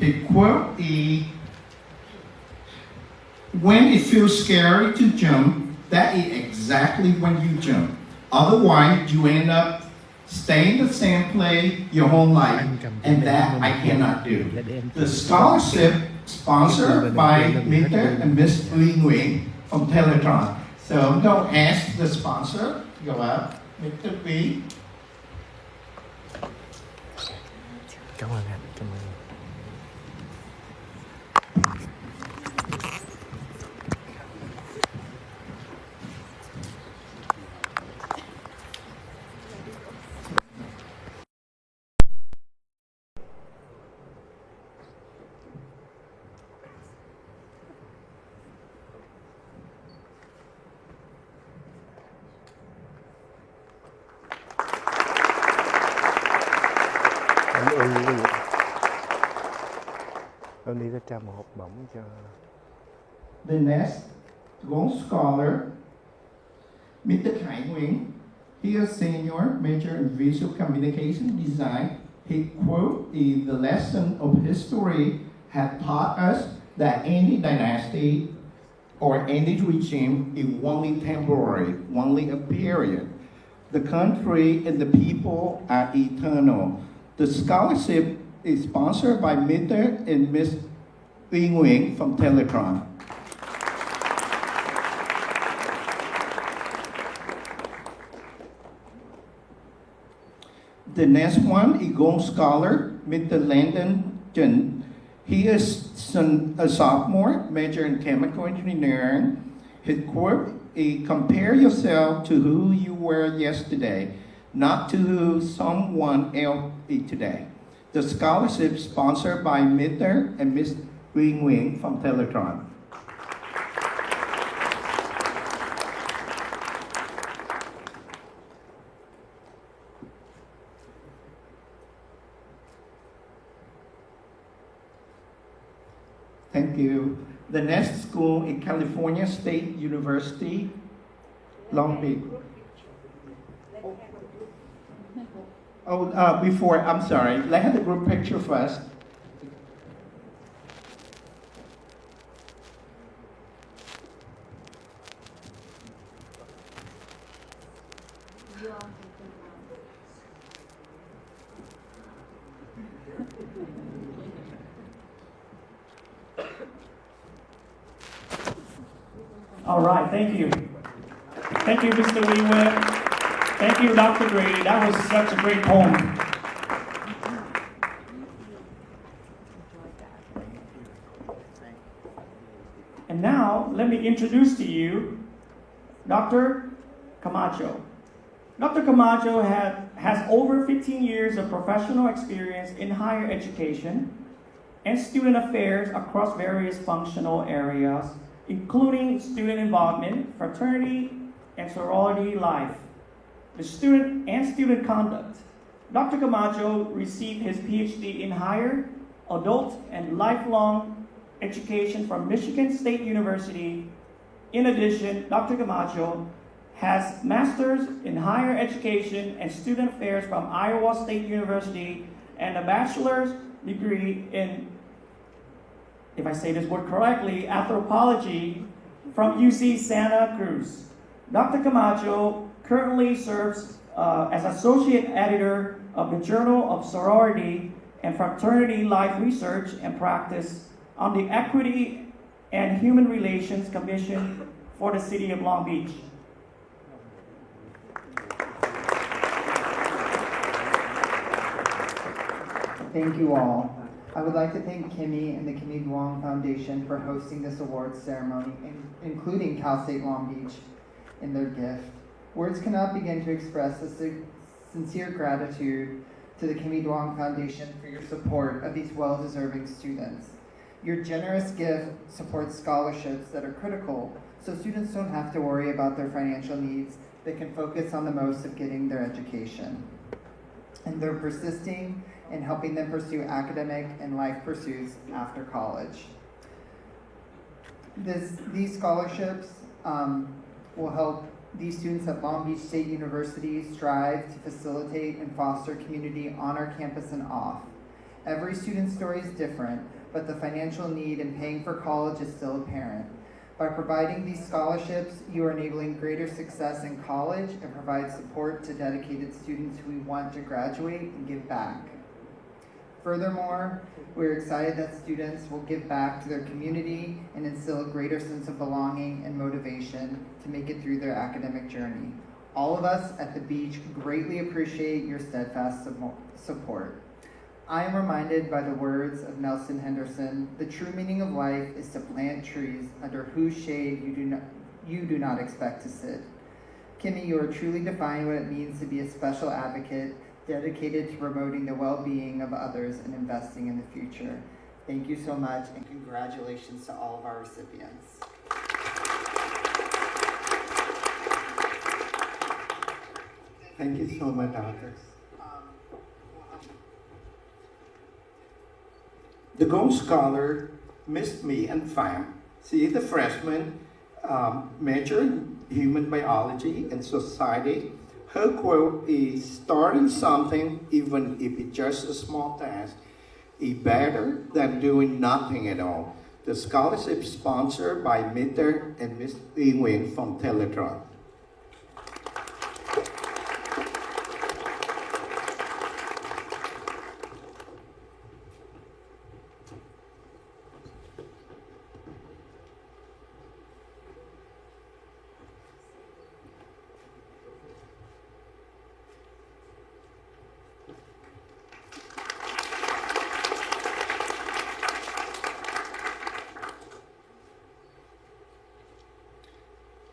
His quote is, when it feels scary to jump, that is exactly when you jump. Otherwise, you end up staying the same place your whole life, and that I cannot do. The scholarship sponsored by Mr. and Miss Nguyễn from Teletron. So I'm going to ask the sponsor to go up, Mr. V. Cảm ơn anh, cảm ơn. Ông đi ra trao một học bổng cho. The next gold scholar, Mr. Nguyễn. He is senior major in visual communication design. His quote is, the lesson of history has taught us that any dynasty or any regime is only temporary, only a period. The country and the people are eternal. The scholarship is sponsored by Mr. and Miss Nguyễn from Teletron. The next one is gold scholar, Mr. Landon Chen. He is a sophomore, major in chemical engineering. His quote is, compare yourself to who you were yesterday, not to who someone else is today. The scholarship sponsored by Mr. and Miss Nguyễn from Teletron. Thank you. The next school is California State University, Long Beach. Before, I'm sorry. Let's have the group picture first. All right, thank you. Thank you, Mr. Wee. Thank you, Dr. Grady. That was such a great poem. And now, let me introduce to you Dr. Camacho. Dr. Camacho has over 15 years of professional experience in higher education and student affairs across various functional areas, including student involvement, fraternity, and sorority life, the student and student conduct. Dr. Camacho received his PhD in higher, adult, and lifelong education from Michigan State University. In addition, Dr. Camacho has master's in higher education and student affairs from Iowa State University and a bachelor's degree in, if I say this word correctly, anthropology from UC Santa Cruz. Dr. Camacho currently serves as associate editor of the Journal of Sorority and Fraternity Life Research and Practice on the Equity and Human Relations Commission for the City of Long Beach. Thank you all. I would like to thank Kimmy and the Kimmy Duong Foundation for hosting this awards ceremony, including Cal State Long Beach in their gift. Words cannot begin to express a sincere gratitude to the Kimmy Duong Foundation for your support of these well-deserving students. Your generous gift supports scholarships that are critical, so students don't have to worry about their financial needs. They can focus on the most of getting their education. And they're persisting in helping them pursue academic and life pursuits after college. These scholarships will help these students at Long Beach State University strive to facilitate and foster community on our campus and off. Every student's story is different, but the financial need in paying for college is still apparent. By providing these scholarships, you are enabling greater success in college and provide support to dedicated students who want to graduate and give back. Furthermore, we're excited that students will give back to their community and instill a greater sense of belonging and motivation to make it through their academic journey. All of us at the beach greatly appreciate your steadfast support. I am reminded by the words of Nelson Henderson, the true meaning of life is to plant trees under whose shade you do not expect to sit. Kimmy, you are truly defining what it means to be a special advocate dedicated to promoting the well-being of others and investing in the future. Thank you so much, and congratulations to all of our recipients. Thank you so much, Doctor. The Gold Scholar, Miss Me and Pham. She is a freshman, major in human biology and society. Her quote is, starting something, even if it's just a small task, is better than doing nothing at all. The scholarship is sponsored by Mr. and Ms. Nguyen from Teletron.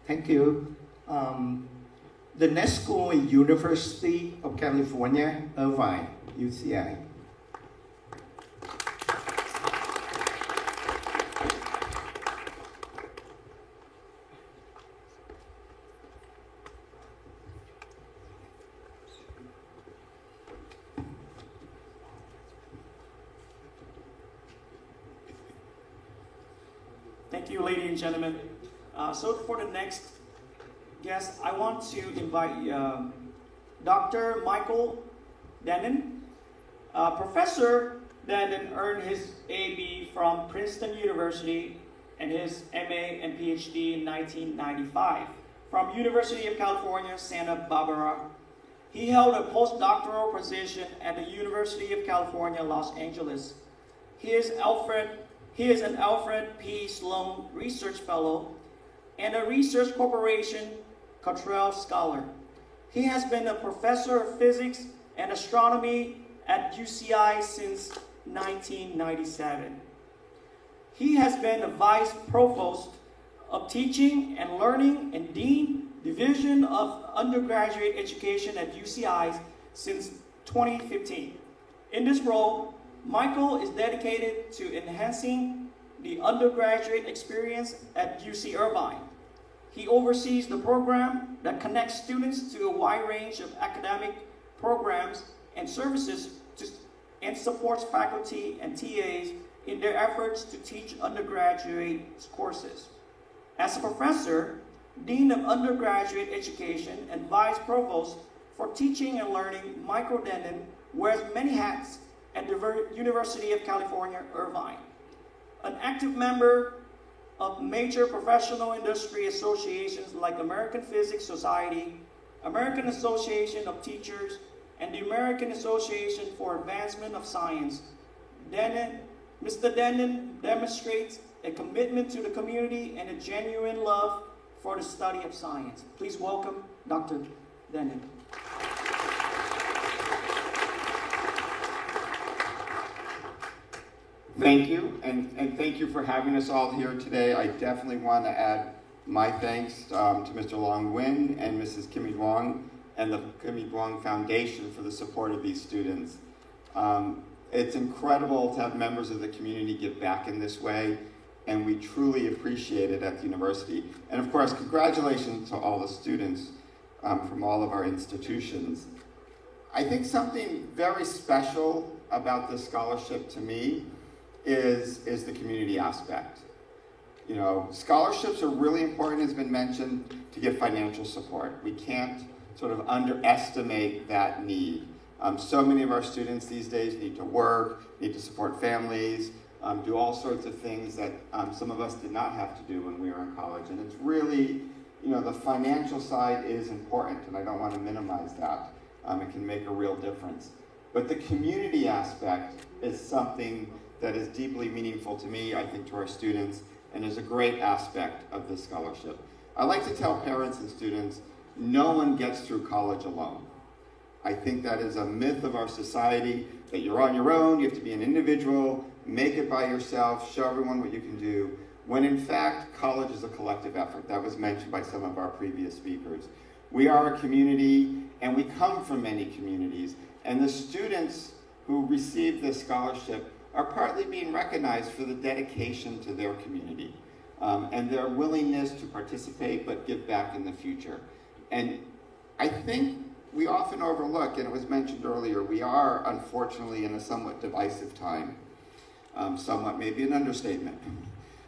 Thank you. The next school is University of California, Irvine, UCI. Thank you, ladies and gentlemen. So for the next guest, I want to invite Dr. Michael Dennen. Professor Dennen earned his AB from Princeton University and his MA and PhD in 1995 from University of California, Santa Barbara. He held a postdoctoral position at the University of California, Los Angeles. He is an Alfred P. Sloan Research Fellow and a Research Corporation Cottrell Scholar. He has been a professor of physics and astronomy at UCI since 1997. He has been the Vice Provost of Teaching and Learning and Dean, Division of Undergraduate Education at UCI since 2015. In this role, Michael is dedicated to enhancing the undergraduate experience at UC Irvine. He oversees the program that connects students to a wide range of academic programs and services and supports faculty and TAs in their efforts to teach undergraduate courses. As a professor, Dean of Undergraduate Education and Vice Provost for Teaching and Learning, Michael Dennen wears many hats at the University of California, Irvine. An active member of major professional industry associations like American Physics Society, American Association of Teachers, and the American Association for Advancement of Science. Mr. Dennen demonstrates a commitment to the community and a genuine love for the study of science. Please welcome Dr. Dennen. Thank you, and thank you for having us all here today. I definitely want to add my thanks to Mr. Long Nguyen and Mrs. Kimmy Duong and the Kimmy Duong Foundation for the support of these students. It's incredible to have members of the community give back in this way, and we truly appreciate it at the university. And of course, congratulations to all the students from all of our institutions. I think something very special about this scholarship to me is the community aspect. You know, scholarships are really important, as has been mentioned, to give financial support. We can't sort of underestimate that need. So many of our students these days need to work, need to support families, do all sorts of things that some of us did not have to do when we were in college. And it's really, the financial side is important, and I don't want to minimize that. It can make a real difference. But the community aspect is something that is deeply meaningful to me, I think to our students, and is a great aspect of this scholarship. I like to tell parents and students, no one gets through college alone. I think that is a myth of our society, that you're on your own, you have to be an individual, make it by yourself, show everyone what you can do, when in fact, college is a collective effort. That was mentioned by some of our previous speakers. We are a community, and we come from many communities, and the students who receive this scholarship are partly being recognized for the dedication to their community and their willingness to participate but give back in the future. And I think we often overlook, and it was mentioned earlier, we are unfortunately in a somewhat divisive time. Somewhat maybe an understatement.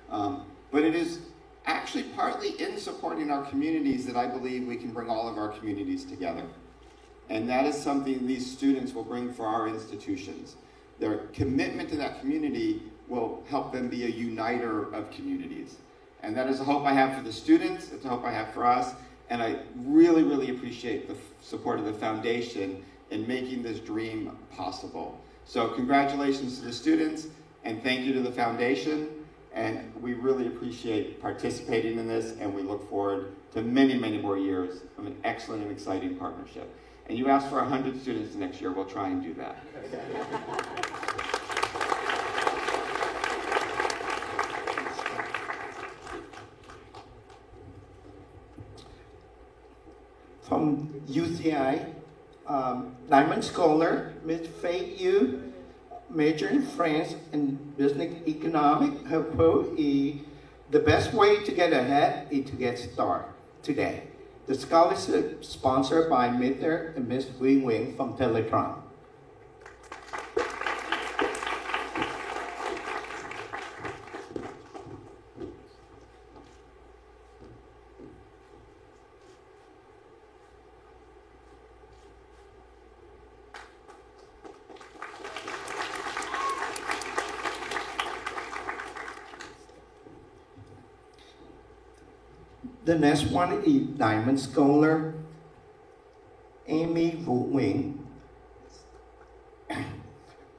But it is actually partly in supporting our communities that I believe we can bring all of our communities together. And that is something these students will bring for our institutions. Their commitment to that community will help them be a uniter of communities. And that is a hope I have for the students, it's a hope I have for us, and I really, really appreciate the support of the foundation in making this dream possible. So congratulations to the students, and thank you to the foundation, and we really appreciate participating in this, and we look forward to many, many more years of an excellent and exciting partnership. And you asked for 100 students next year, we'll try and do that. From UCI, Diamond Scholar, Ms. Fei Yu, major in France and business economics. Her quote is, "The best way to get ahead is to get started today." The scholarship sponsored by Mr. and Ms. QUԻNG from Teletron. The next one is Diamond Scholar, Kimmy Duong.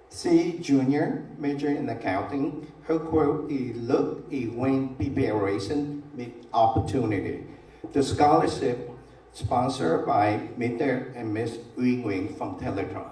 C Junior, major in accounting. Her quote is, "Look is when preparation meets opportunity." The scholarship sponsored by Mr. and Ms. QUÍNG from Teletron.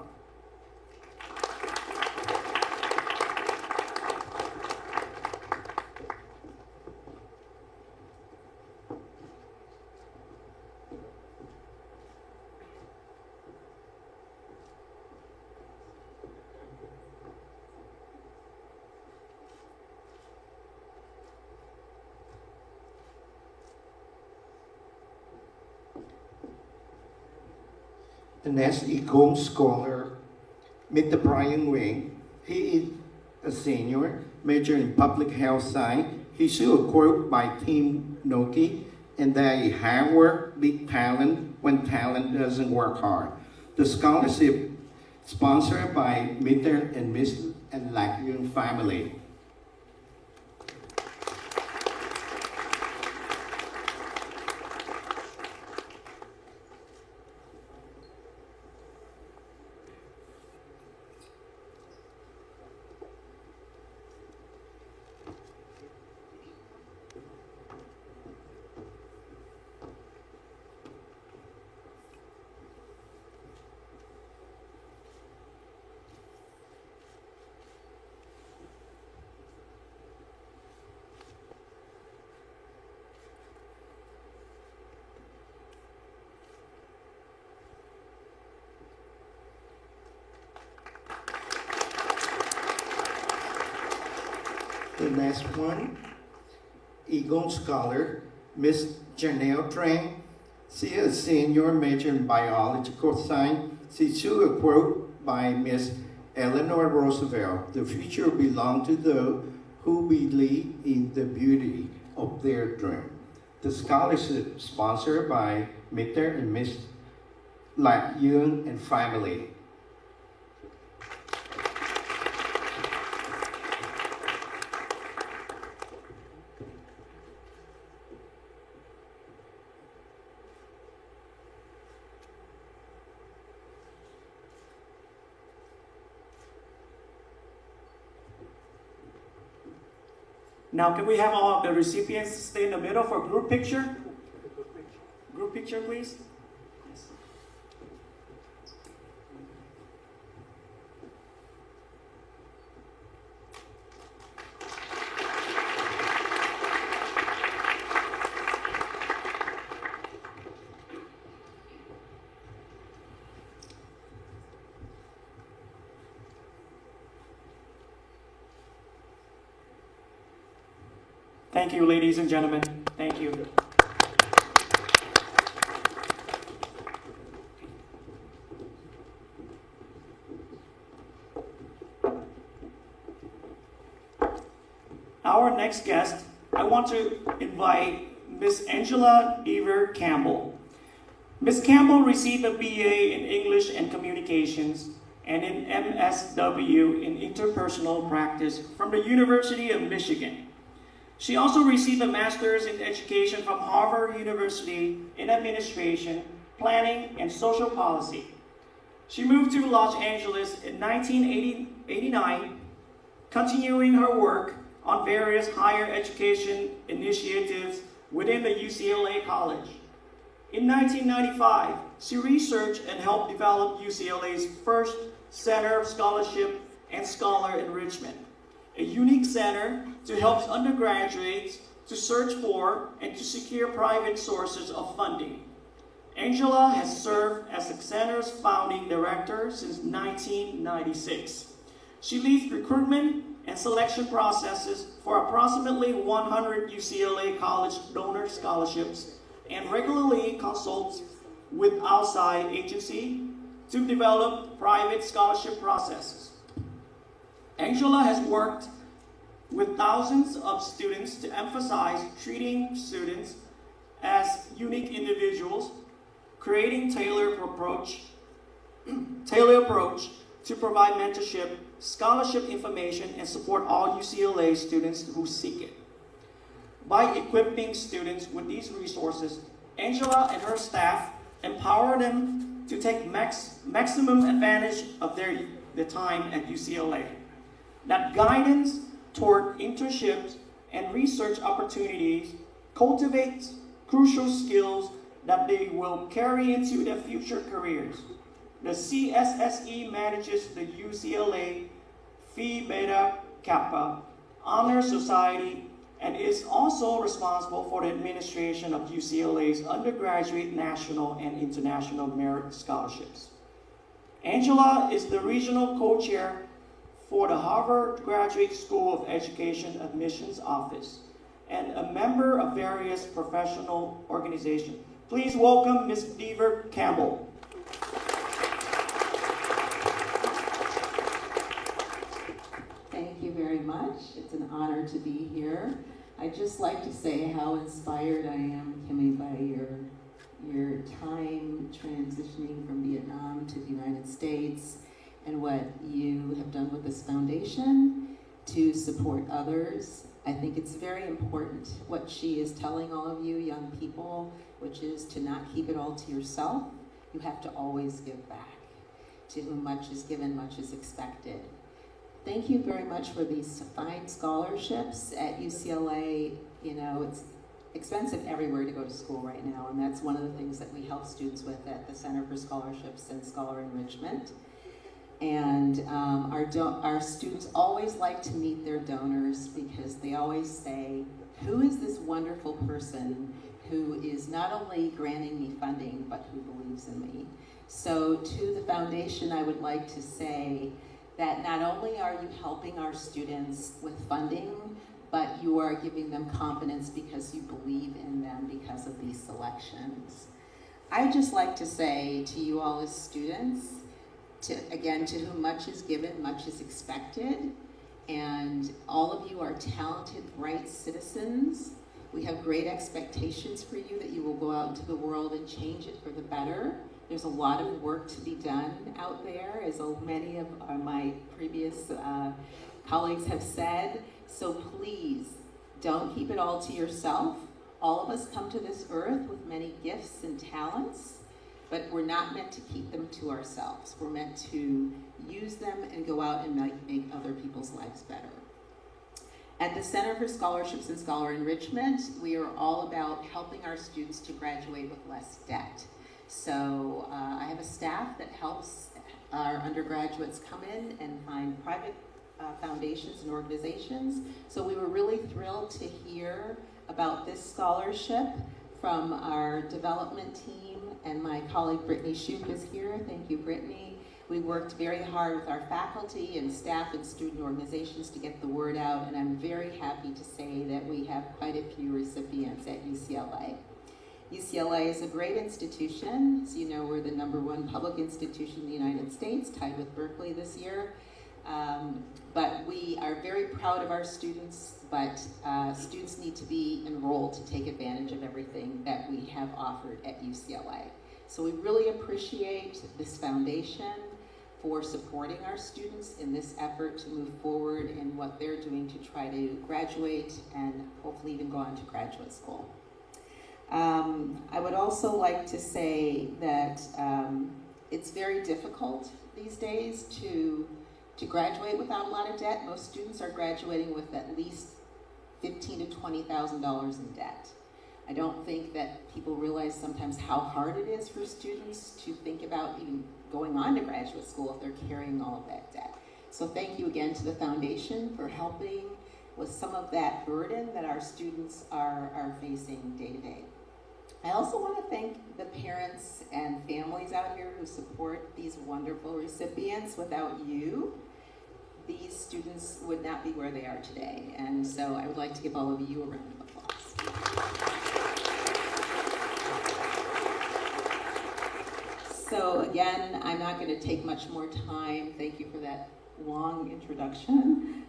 The next is Gold Scholar, Mr. Brian Nguyen. He is a senior, major in public health science. He should a quote by Tim Noki, and that is hard work beats talent when talent doesn't work hard. The scholarship sponsored by Mr. and Ms. and LImôNG family. The next one, Eagle Scholar, Miss Janelle Trang. She is a senior major in biological science. She should a quote by Miss Eleanor Roosevelt: "The future belongs to those who believe in the beauty of their dream." The scholarship sponsored by Mr. and Miss LImôNG and family. Now, can we have all of the recipients stay in the middle for group picture? Group picture, please. Yes. Thank you, ladies and gentlemen. Thank you. Our next guest, I want to invite Miss Angela Deaver Campbell. Ms. Campbell received a BA in English and Communications and an MSW in Interpersonal Practice from the University of Michigan. She also received a Master's in Education from Harvard University in Administration, Planning, and Social Policy. She moved to Los Angeles in 1989, continuing her work on various higher education initiatives within the UCLA College. In 1995, she researched and helped develop UCLA's first Center of Scholarship and Scholar Enrichment, a unique center to help undergraduates to search for and to secure private sources of funding. Angela has served as the center's founding director since 1996. She leads recruitment and selection processes for approximately 100 UCLA College donor scholarships and regularly consults with outside agencies to develop private scholarship processes. Angela has worked with thousands of students to emphasize treating students as unique individuals, creating tailored approach to provide mentorship, scholarship information, and support all UCLA students who seek it. By equipping students with these resources, Angela and her staff empower them to take maximum advantage of their time at UCLA. That guidance toward internships and research opportunities cultivates crucial skills that they will carry into their future careers. The CSSE manages the UCLA Phi Beta Kappa Honor Society and is also responsible for the administration of UCLA's undergraduate national and international merit scholarships. Angela is the regional co-chair for the Harvard Graduate School of Education Admissions Office and a member of various professional organizations. Please welcome Ms. Deaver Campbell. Thank you very much. It's an honor to be here. I'd just like to say how inspired I am, Kimmy, by your time transitioning from Vietnam to the United States and what you have done with this foundation to support others. I think it's very important what she is telling all of you young people, which is to not keep it all to yourself. You have to always give back. To whom much is given, much is expected. Thank you very much for these fine scholarships at UCLA. You know, it's expensive everywhere to go to school right now, and that's one of the things that we help students with at the Center for Scholarships and Scholar Enrichment. And our students always like to meet their donors because they always say, who is this wonderful person who is not only granting me funding, but who believes in me? So to the foundation, I would like to say that not only are you helping our students with funding, but you are giving them confidence because you believe in them because of these selections. I'd just like to say to you all as students, to whom much is given, much is expected. And all of you are talented, bright citizens. We have great expectations for you that you will go out into the world and change it for the better. There's a lot of work to be done out there, as many of my previous colleagues have said. So please, don't keep it all to yourself. All of us come to this earth with many gifts and talents, but we're not meant to keep them to ourselves. We're meant to use them and go out and make other people's lives better. At the Center for Scholarships and Scholar Enrichment, we are all about helping our students to graduate with less debt. So I have a staff that helps our undergraduates come in and find private foundations and organizations. So we were really thrilled to hear about this scholarship from our development team, and my colleague Brittany Shoup is here. Thank you, Brittany. We worked very hard with our faculty and staff and student organizations to get the word out, and I'm very happy to say that we have quite a few recipients at UCLA. UCLA is a great institution. As you know, we're the #1 public institution in the United States, tied with Berkeley this year. But we are very proud of our students, but students need to be enrolled to take advantage of everything that we have offered at UCLA. So we really appreciate this foundation for supporting our students in this effort to move forward in what they're doing to try to graduate and hopefully even go on to graduate school. I would also like to say that it's very difficult these days to graduate without a lot of debt. Most students are graduating with at least $15,000 to $20,000 in debt. I don't think that people realize sometimes how hard it is for students to think about even going on to graduate school if they're carrying all of that debt. So thank you again to the foundation for helping with some of that burden that our students are facing day to day. I also want to thank the parents and families out here who support these wonderful recipients. Without you, these students would not be where they are today. And so I would like to give all of you a round of applause. So again, I'm not going to take much more time. Thank you for that long introduction.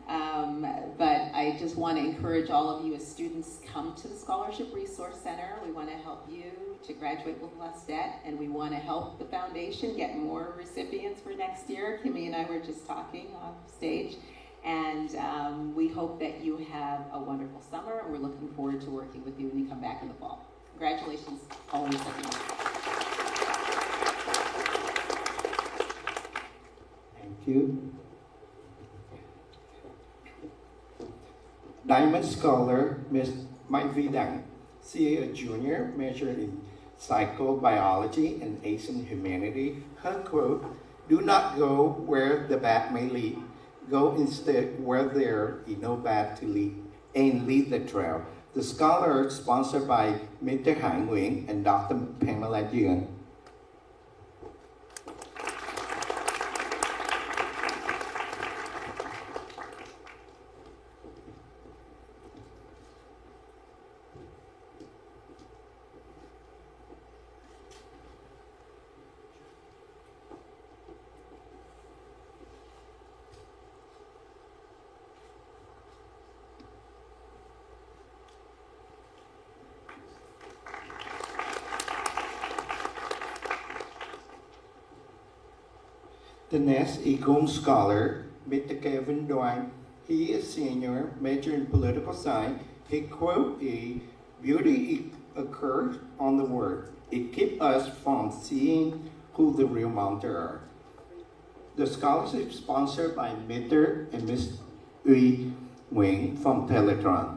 But I just want to encourage all of you as students, come to the Scholarship Resource Center. We want to help you to graduate with less debt, and we want to help the foundation get more recipients for next year. Kimmy and I were just talking off stage, and we hope that you have a wonderful summer, and we're looking forward to working with you when you come back in the fall. Congratulations, all recipients. Thank you. Diamond Scholar, Ms. Mai Vi Dang. She is a junior, majored in psychobiology and Asian humanity. Her quote, "Do not go where the path may lead. Go instead where there is no path to lead, and lead the trail." The scholar is sponsored by Mr. Hải Nguyen and Dr. Pamela Duong. The next is Gold Scholar, Mr. Kimmy Duong. He is senior, major in political science. His quote is, "Beauty occurs on the word. It keeps us from seeing who the real mountains are." The scholarship is sponsored by Mr. and Ms. Nguyen from Teletron.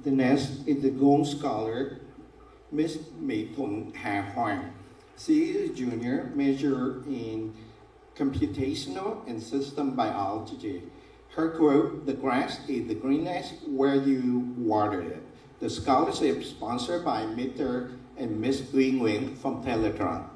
The next is the Gold Scholar, Ms. Mỹ Thuận Hà Hoàng. She is a junior, major in computational and system biology. Her quote, "The grass is the greenest where you water it." The scholarship is sponsored by Mr. and Ms. Nguyen from Teletron.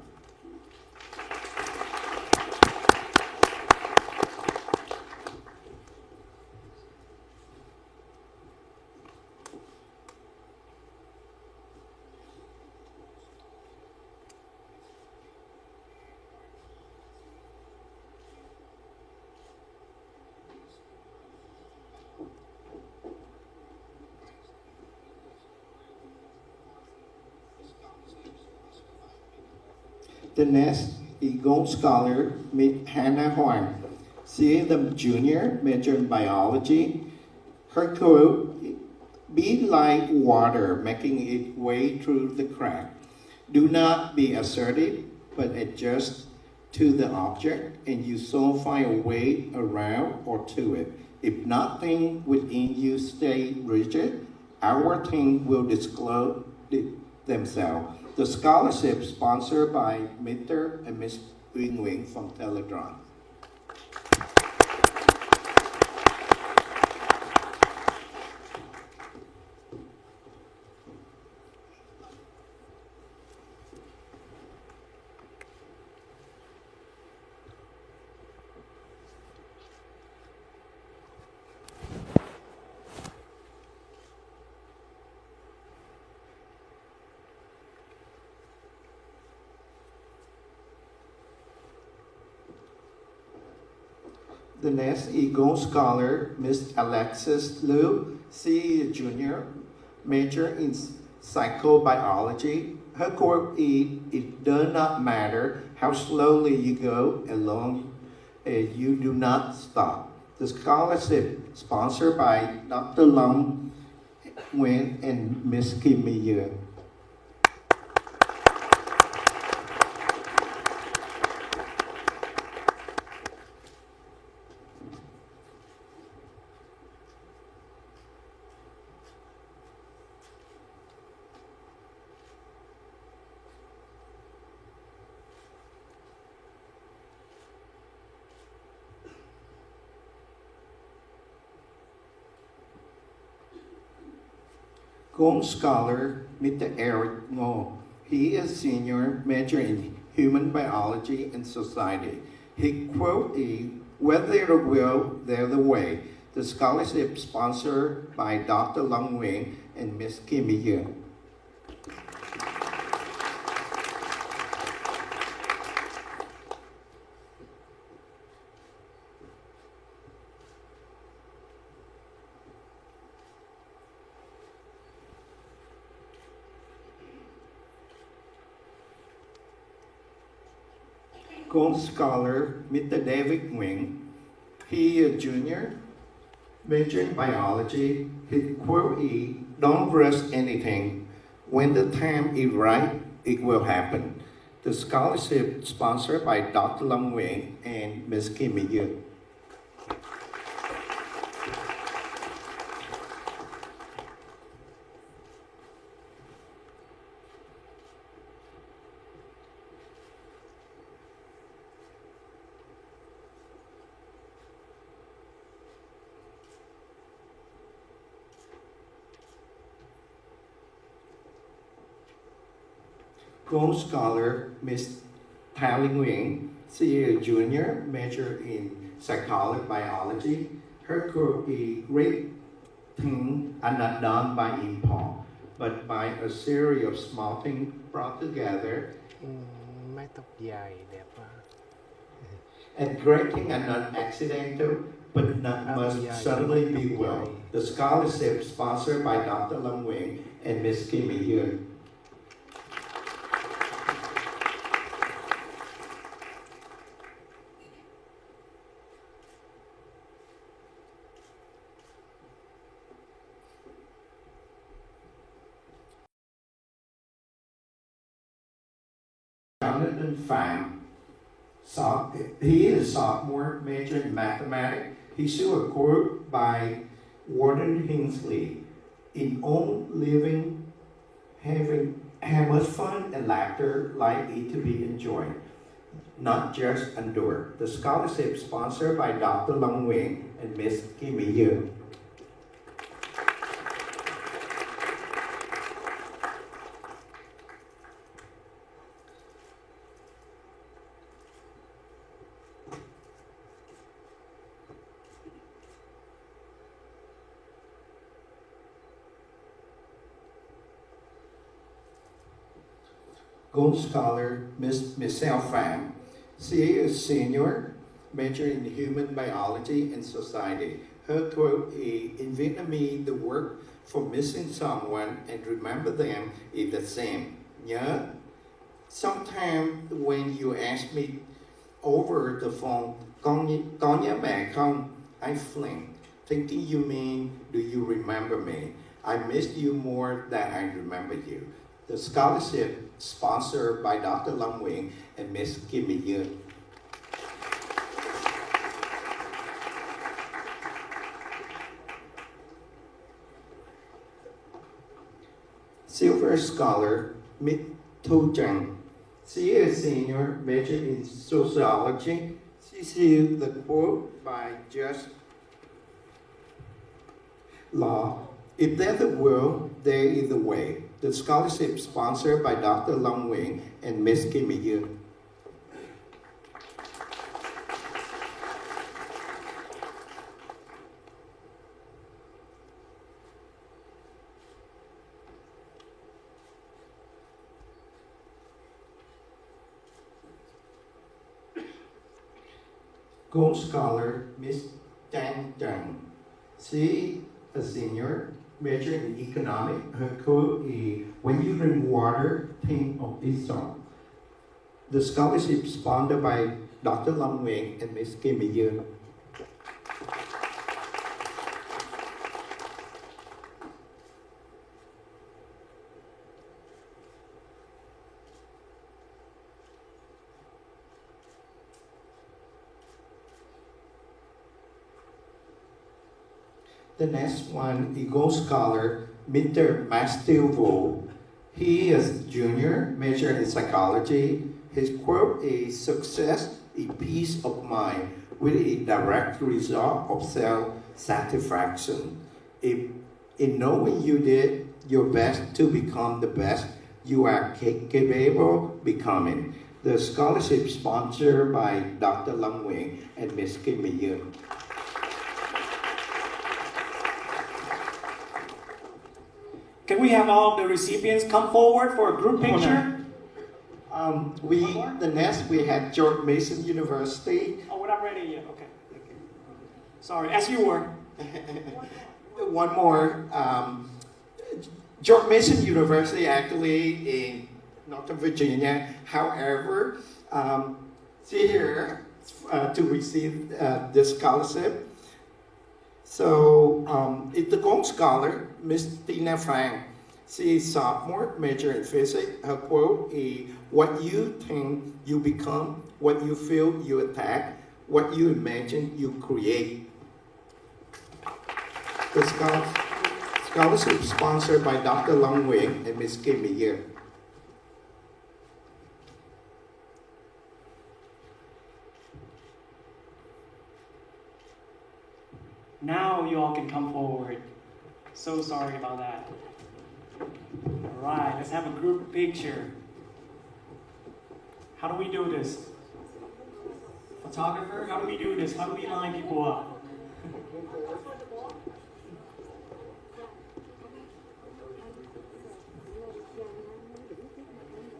The next is Gold Scholar, Ms. Hannah Huang. She is a junior, major in biology. Her quote, "Be like water making its way through the crack. Do not be assertive, but adjust to the object, and you so find a way around or to it. If nothing within you stay rigid, our things will disclose themselves." The scholarship sponsored by Mr. and Ms. QUΗNG from Teletron. The next is Gold Scholar, Ms. Alexis Liu. She is a junior, major in psychobiology. Her quote is, "It does not matter how slowly you go, as long as you do not stop." The scholarship sponsored by Dr. Long Nguyen and Ms. Kimmy Duong. Gold Scholar, Mr. Eric Ngo. He is senior, major in human biology and society. His quote is, "Where there's a will, there's a way." The scholarship sponsored by Dr. Long Nguyen and Ms. Kimmy Duong. Gold Scholar, Mr. David Nguyen. He is a junior, major in biology. His quote is, "Don't rush anything. When the time is right, it will happen." The scholarship sponsored by Dr. Long Nguyen and Ms. Kimmy Duong. Gold Scholar, Ms. THEO Nguyen. She is a junior, major in psychology biology. Her quote is, "Great things are not done by impulse, but by a series of small things brought together. Mái tóc dài đẹp quá. And great things are not accidental, but must certainly be well." The scholarship sponsored by Dr. Long Nguyen and Ms. Kimmy Duong. Jonathan Pham. He is a sophomore, major in mathematics. He saw a quote by Warden Hinsley, "In all living, having much fun and laughter like it to be enjoyed, not just endured." The scholarship sponsored by Dr. Long Nguyen and Ms. Kimmy Duong. Gold Scholar, Ms. Michelle Pham. She is senior, major in human biology and society. Her quote is, "In Vietnamese, the word for missing someone and remember them is the same. Nhớ Sometimes when you ask me over the phone, có nhớ mẹ không? I fling, thinking you mean, do you remember me? I miss you more than I remember you. The scholarship sponsored by Dr. NamQuan and Miss Kimmy Duong. Silver Scholar, Miss Thu Chang. She is a senior, major in sociology. She received the quote by Judge Law. If there's the will, there is the way. The scholarship sponsored by Dr. NamQuan and Miss Kimmy Duong. Gold Scholar, Miss Tang Chang. She a senior, major in economics. Her quote is, when you drink water, think of this song. The scholarship sponsored by Dr. NamQuan and Miss Kimmy Duong. The next one, the Gold Scholar, Mr. Matthew Vo. He is junior, major in psychology. His quote is, success is peace of mind with a direct result of self-satisfaction. If in knowing you did your best to become the best, you are capable of becoming. The scholarship sponsored by Dr. NamQuan and Miss Kimmy Duong. Can we have all the recipients come forward for a group picture? The next we had George Mason University. Oh, we're not ready yet. Okay. Sorry, as you were. One more. George Mason University actually in Northern Virginia. However, she here to receive this scholarship. So it's the Gold Scholar, Miss Tina Frank. She is sophomore, major in physics. Her quote is, what you think, you become. What you feel, you attack. What you imagine, you create. The scholarship sponsored by Dr. NamQuan and Miss Kimmy Duong. Now you all can come forward. So sorry about that. All right, let's have a group picture. How do we do this? Photographer, how do we do this? How do we line people up?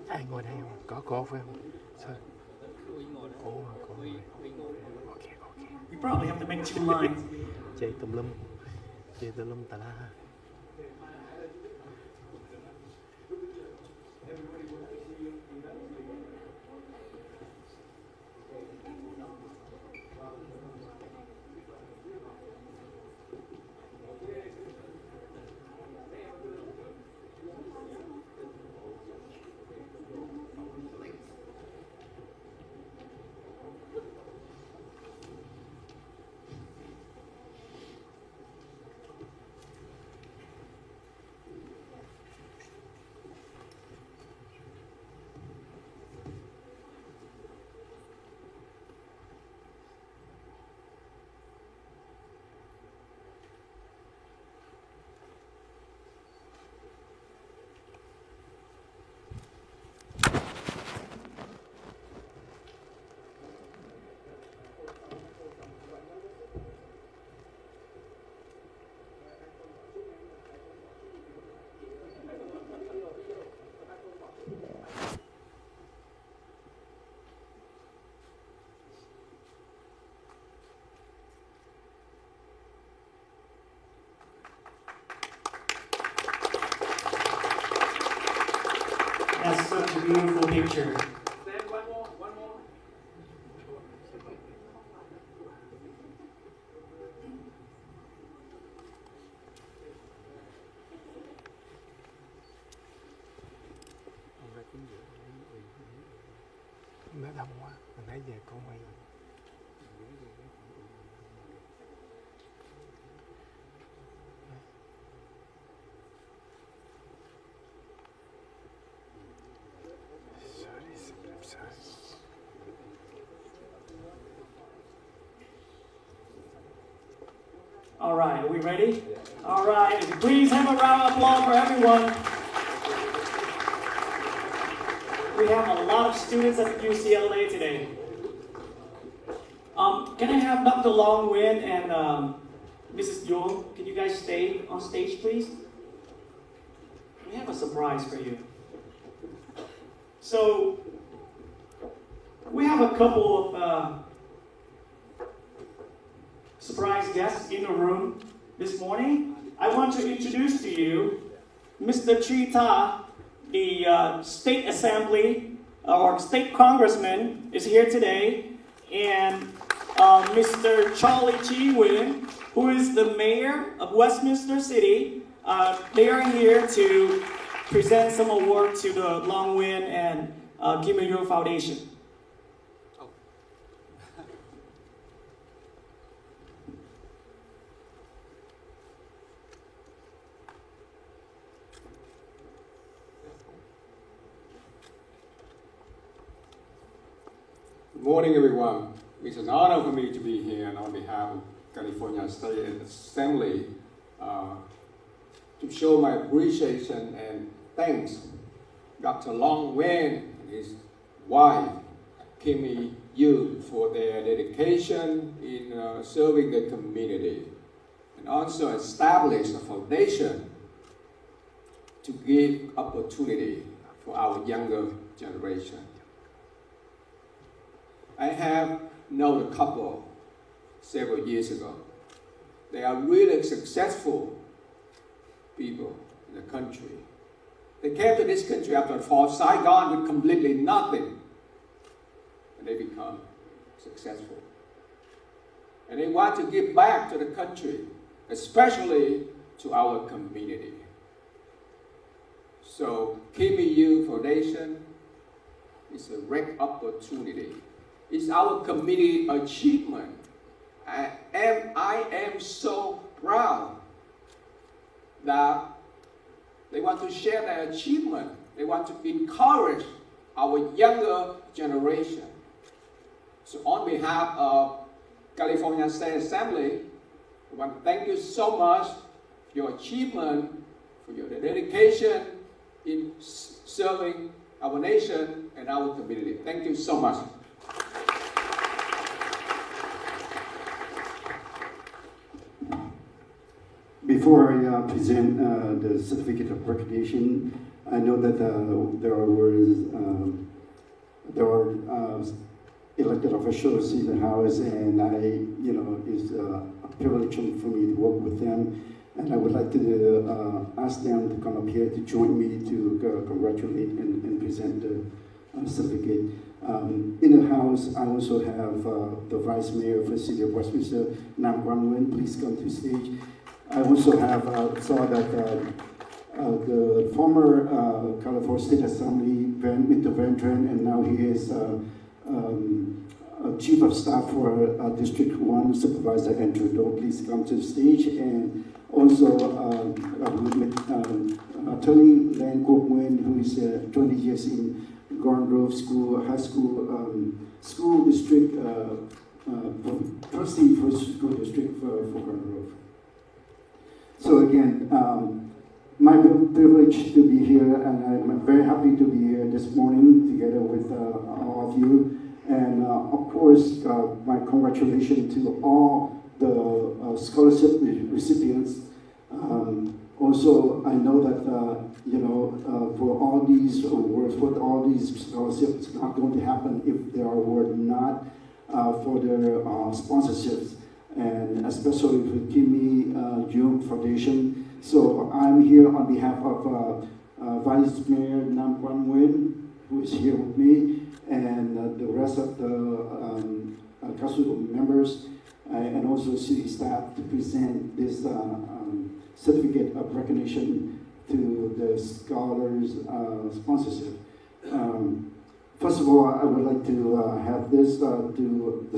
Ai ngồi đây không? Có cô phải không? Sao? Cô ngồi. Okay. We probably have to make 2 lines. Chơi tùm lum tà la. has such a beautiful picture. One more. Nó đông quá, mình thấy về con quay. All right, are we ready? All right, please have a round of applause for everyone. We have a lot of students at UCLA today. Can I have Dr. Long Nguyen and Mrs. Duong? Can you guys stay on stage, please? We have a surprise for you. So, we have a couple of surprise guests in the room this morning. I want to introduce to you Mr. Chita, the State Assembly or State Congressman is here today, and Mr. Charlie Chi Nguyen, who is the Mayor of Westminster City. They are here to present some award to the Long Nguyen and Kimmy Duong Foundation. Good morning, everyone. It's an honor for me to be here and on behalf of California State Assembly to show my appreciation and thanks Dr. Long Nguyen and his wife, Kimmy Duong, for their dedication in serving the community, and also establish a foundation to give opportunity for our younger generation. I have known a couple several years ago. They are really successful people in the country. They came to this country after the fall of Saigon with completely nothing, and they become successful. And they want to give back to the country, especially to our community. So Kimmy Duong Foundation is a great opportunity. It's our community achievement. I am so proud that they want to share their achievement. They want to encourage our younger generation. So on behalf of California State Assembly, I want to thank you so much for your achievement, for your dedication in serving our nation and our community. Thank you so much. Before I present the certificate of recognition, I know that there are elected officials in the House, and it's a privilege for me to work with them. And I would like to ask them to come up here to join me to congratulate and present the certificate. In the House, I also have the Vice Mayor for the City of Westminster, NamQuan. Please come to the stage. I also have saw that the former California State Assembly, Mr. Ventran, and now he is Chief of Staff for District 1, Supervisor Andrew Do. Please come to the stage. And also Attorney Len Nguyen, who is 20 years in Garden Grove School, High School, School District, Trustee for School District for Garden Grove. So again, my privilege to be here, and I'm very happy to be here this morning together with all of you. And of course, my congratulations to all the scholarship recipients. Also, I know that for all these awards, for all these scholarships, it's not going to happen if they are awarded not for their sponsorships, and especially for Kimmy Duong Foundation. So I'm here on behalf of Vice Mayor NamQuan, who is here with me, and the rest of the council members, and also city staff to present this certificate of recognition to the scholars sponsorship. First of all, I would like to have the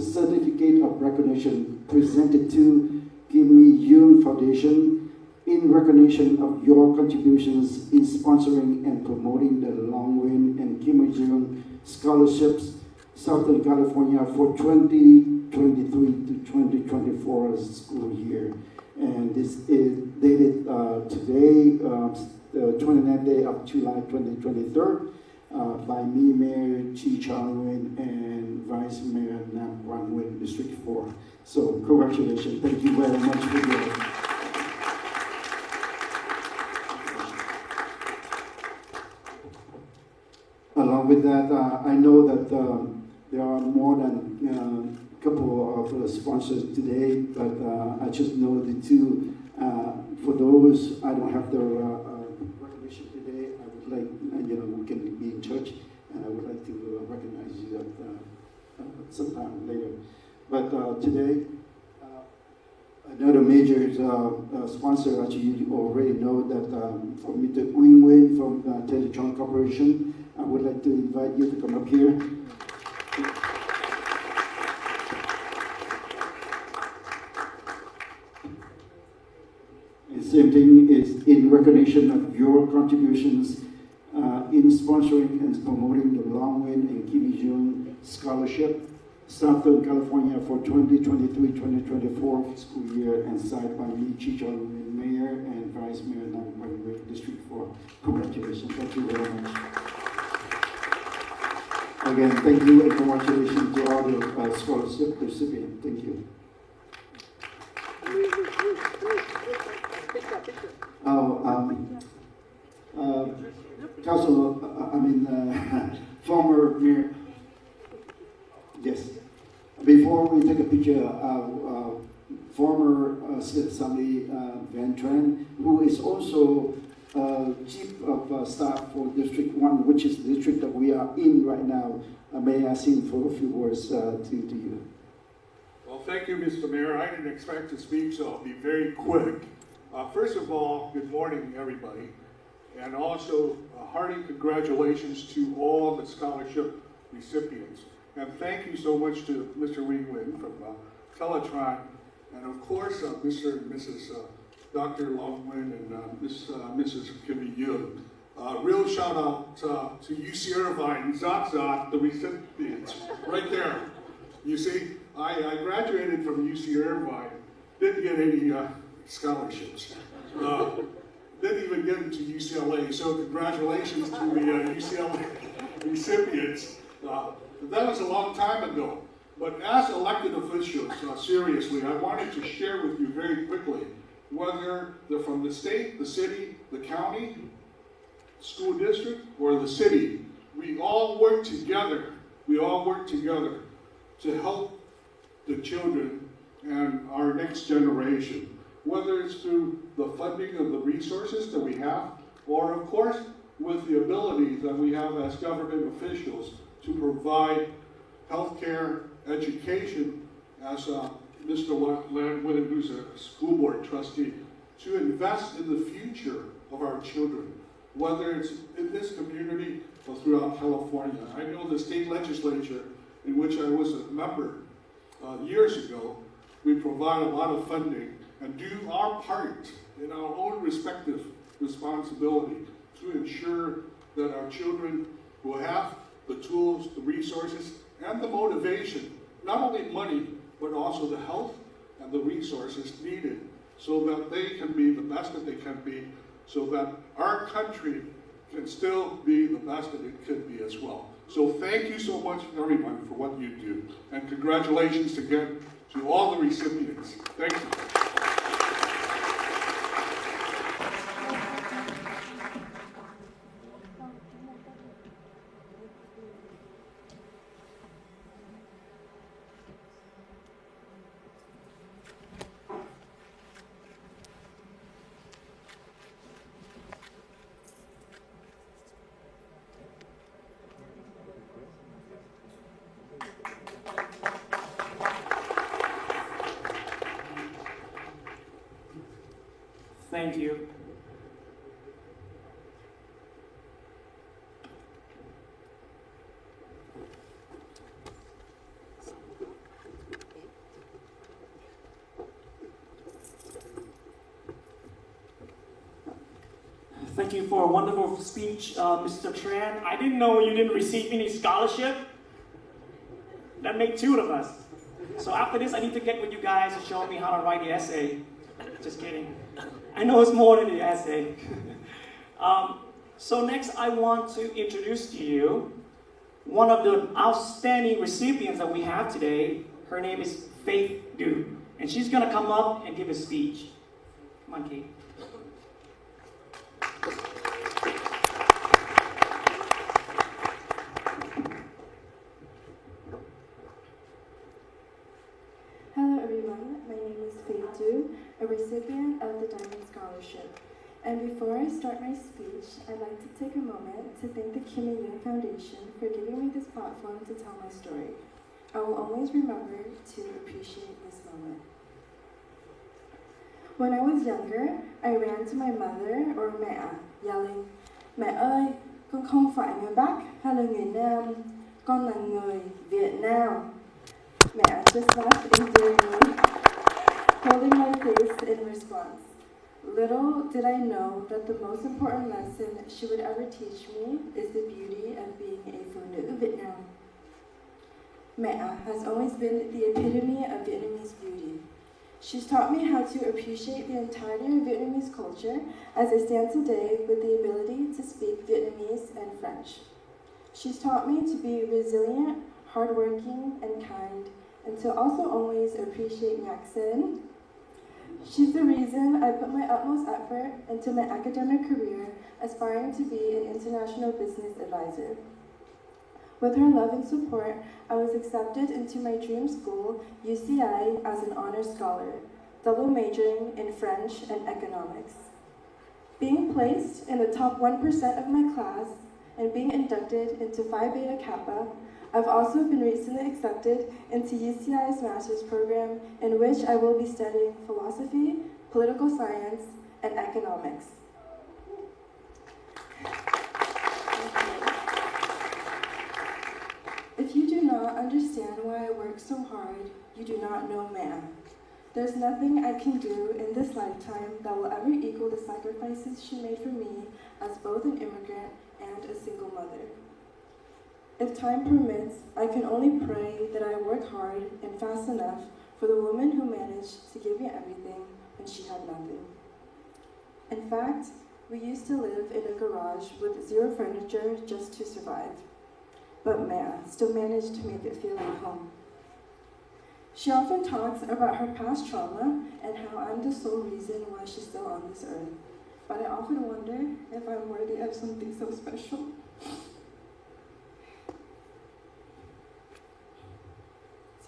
certificate of recognition presented to Kimmy Duong Foundation in recognition of your contributions in sponsoring and promoting the Long Nguyen and Kimmy Duong scholarships Southern California for 2023 to 2024 school year. And this is dated today, the 29th day of July 2023, by me, Mayor Chao and Vice Mayor NamQuan District 4. So congratulations, thank you very much for your along with that, I know that there are more than a couple of sponsors today, but I just know the two. For those, I don't have the recognition today. I would like, we can be in touch, and I would like to recognize you at sometime later. But today, another major sponsor, as you already know, that from Mr. QUΙΝΓ from Teletron Corporation. I would like to invite you to come up here. The same thing is in recognition of your contributions in sponsoring and promoting the Long Nguyen and Kimmy Duong Scholarship, Southern California for 2023-2024 school year, and signed by me, Chao, Mayor and Vice Mayor NamQuan District 4. Congratulations. Thank you very much. Again, thank you and congratulations to all the scholarship recipients. Thank you. Former Mayor. Yes. Before we take a picture, former State Assembly Van Tran, who is also Chief of Staff for District 1, which is the district that we are in right now. May I ask him for a few words to you? Well, thank you, Mr. Mayor. I didn't expect to speak, so I'll be very quick. First of all, good morning, everybody. And also, hearty congratulations to all the scholarship recipients. And thank you so much to Mr. Nguyen from Teletron, and of course, Mr. and Mrs. Dr. Long Nguyen and Mrs. Kimmy Duong. Real shout out to UC Irvine, Zot, the recipients, right there. You see, I graduated from UC Irvine, didn't get any scholarships. Didn't even get into UCLA, so congratulations to the UCLA recipients. That was a long time ago. But as elected officials, seriously, I wanted to share with you very quickly, whether they're from the state, the city, the county, school district, or the city, we all work together. We all work together to help the children and our next generation, whether it's through the funding of the resources that we have, or of course, with the abilities that we have as government officials to provide healthcare, education, as Mr. Nguyen, who's a school board trustee, to invest in the future of our children, whether it's in this community or throughout California. I know the state legislature, in which I was a member years ago, we provide a lot of funding and do our part in our own respective responsibility to ensure that our children will have the tools, the resources, and the motivation, not only money, but also the health and the resources needed so that they can be the best that they can be, so that our country can still be the best that it could be as well. So thank you so much, everyone, for what you do. And congratulations again to all the recipients. Thank you. Thank you. Thank you for a wonderful speech, Mr. Tran. I didn't know you didn't receive any scholarship. That made two of us. So after this, I need to get with you guys to show me how to write the essay. Just kidding. I know it's more than the essay. So next, I want to introduce to you one of the outstanding recipients that we have today. Her name is Faith Du, and she's going to come up and give a speech. Come on, Kate. Hello everyone, my name is Faith Du, a recipient of the Diamond Scholarship. And before I start my speech, I'd like to take a moment to thank the Kimmy Duong Foundation for giving me this platform to tell my story. I will always remember to appreciate this moment. When I was younger, I ran to my mother or mẹ, yelling, "Mẹ ơi, con không phải người Bắc hay là người Nam, con là người Việt Nam." Mẹ just laughed endearingly, holding my face in response. Little did I know that the most important lesson she would ever teach me is the beauty of being a phụ nữ Việt Nam. Mẹ has always been the epitome of Vietnamese beauty. She's taught me how to appreciate the entirety of Vietnamese culture as I stand today with the ability to speak Vietnamese and French. She's taught me to be resilient, hardworking, and kind, and to also always appreciate Nhạc. She's the reason I put my utmost effort into my academic career, aspiring to be an international business advisor. With her love and support, I was accepted into my dream school, UCI, as an honors scholar, double majoring in French and economics. Being placed in the top 1% of my class and being inducted into Phi Beta Kappa, I've also been recently accepted into UCI's master's program, in which I will be studying philosophy, political science, and economics. If you do not understand why I work so hard, you do not know man. There's nothing I can do in this lifetime that will ever equal the sacrifices she made for me as both an immigrant and a single mother. If time permits, I can only pray that I work hard and fast enough for the woman who managed to give me everything when she had nothing. In fact, we used to live in a garage with zero furniture just to survive. But Maya still managed to make it feel like home. She often talks about her past trauma and how I'm the sole reason why she's still on this earth. But I often wonder if I'm worthy of something so special.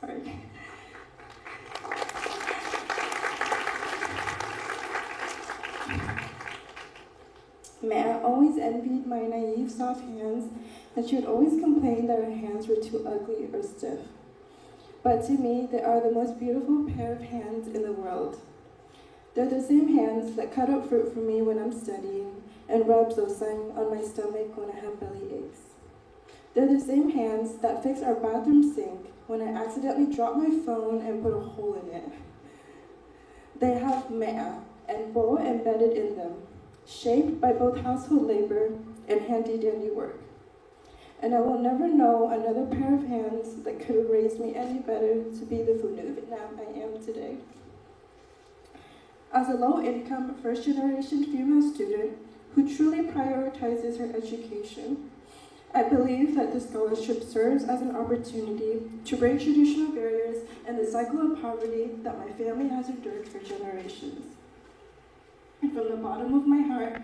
Sorry. Maya always envied my naive, soft hands, and she would always complain that her hands were too ugly or stiff. But to me, they are the most beautiful pair of hands in the world. They're the same hands that cut up fruit for me when I'm studying and rub zosang on my stomach when I have belly aches. They're the same hands that fix our bathroom sink when I accidentally drop my phone and put a hole in it. They have mea and bo embedded in them, shaped by both household labor and handy-dandy work. And I will never know another pair of hands that could have raised me any better to be the phụ nữ Việt Nam I am today. As a low-income, first-generation female student who truly prioritizes her education, I believe that the scholarship serves as an opportunity to break traditional barriers and the cycle of poverty that my family has endured for generations. And from the bottom of my heart,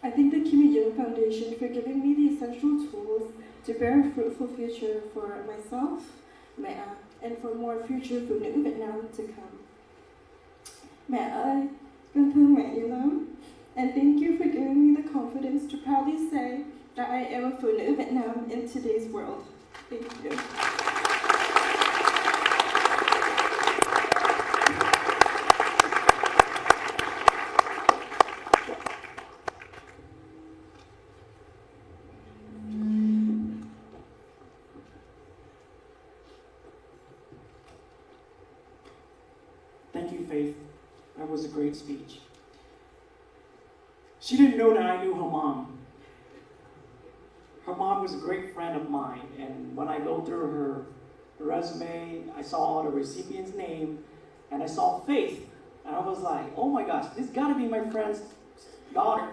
I thank the Kimmy Duong Foundation for giving me the essential tools to bear a fruitful future for myself, Mẹ, and for more future phụ nữ Việt Nam to come. Mẹ ơi, con thương mẹ nhiều lắm. And thank you for giving me the confidence to proudly say that I am a phụ nữ Việt Nam in today's world. Thank you. Faith. That was a great speech. She didn't know that I knew her mom. Her mom was a great friend of mine, and when I go through her resume, I saw all the recipients' name, and I saw Faith, and I was like, oh my gosh, this gotta be my friend's daughter.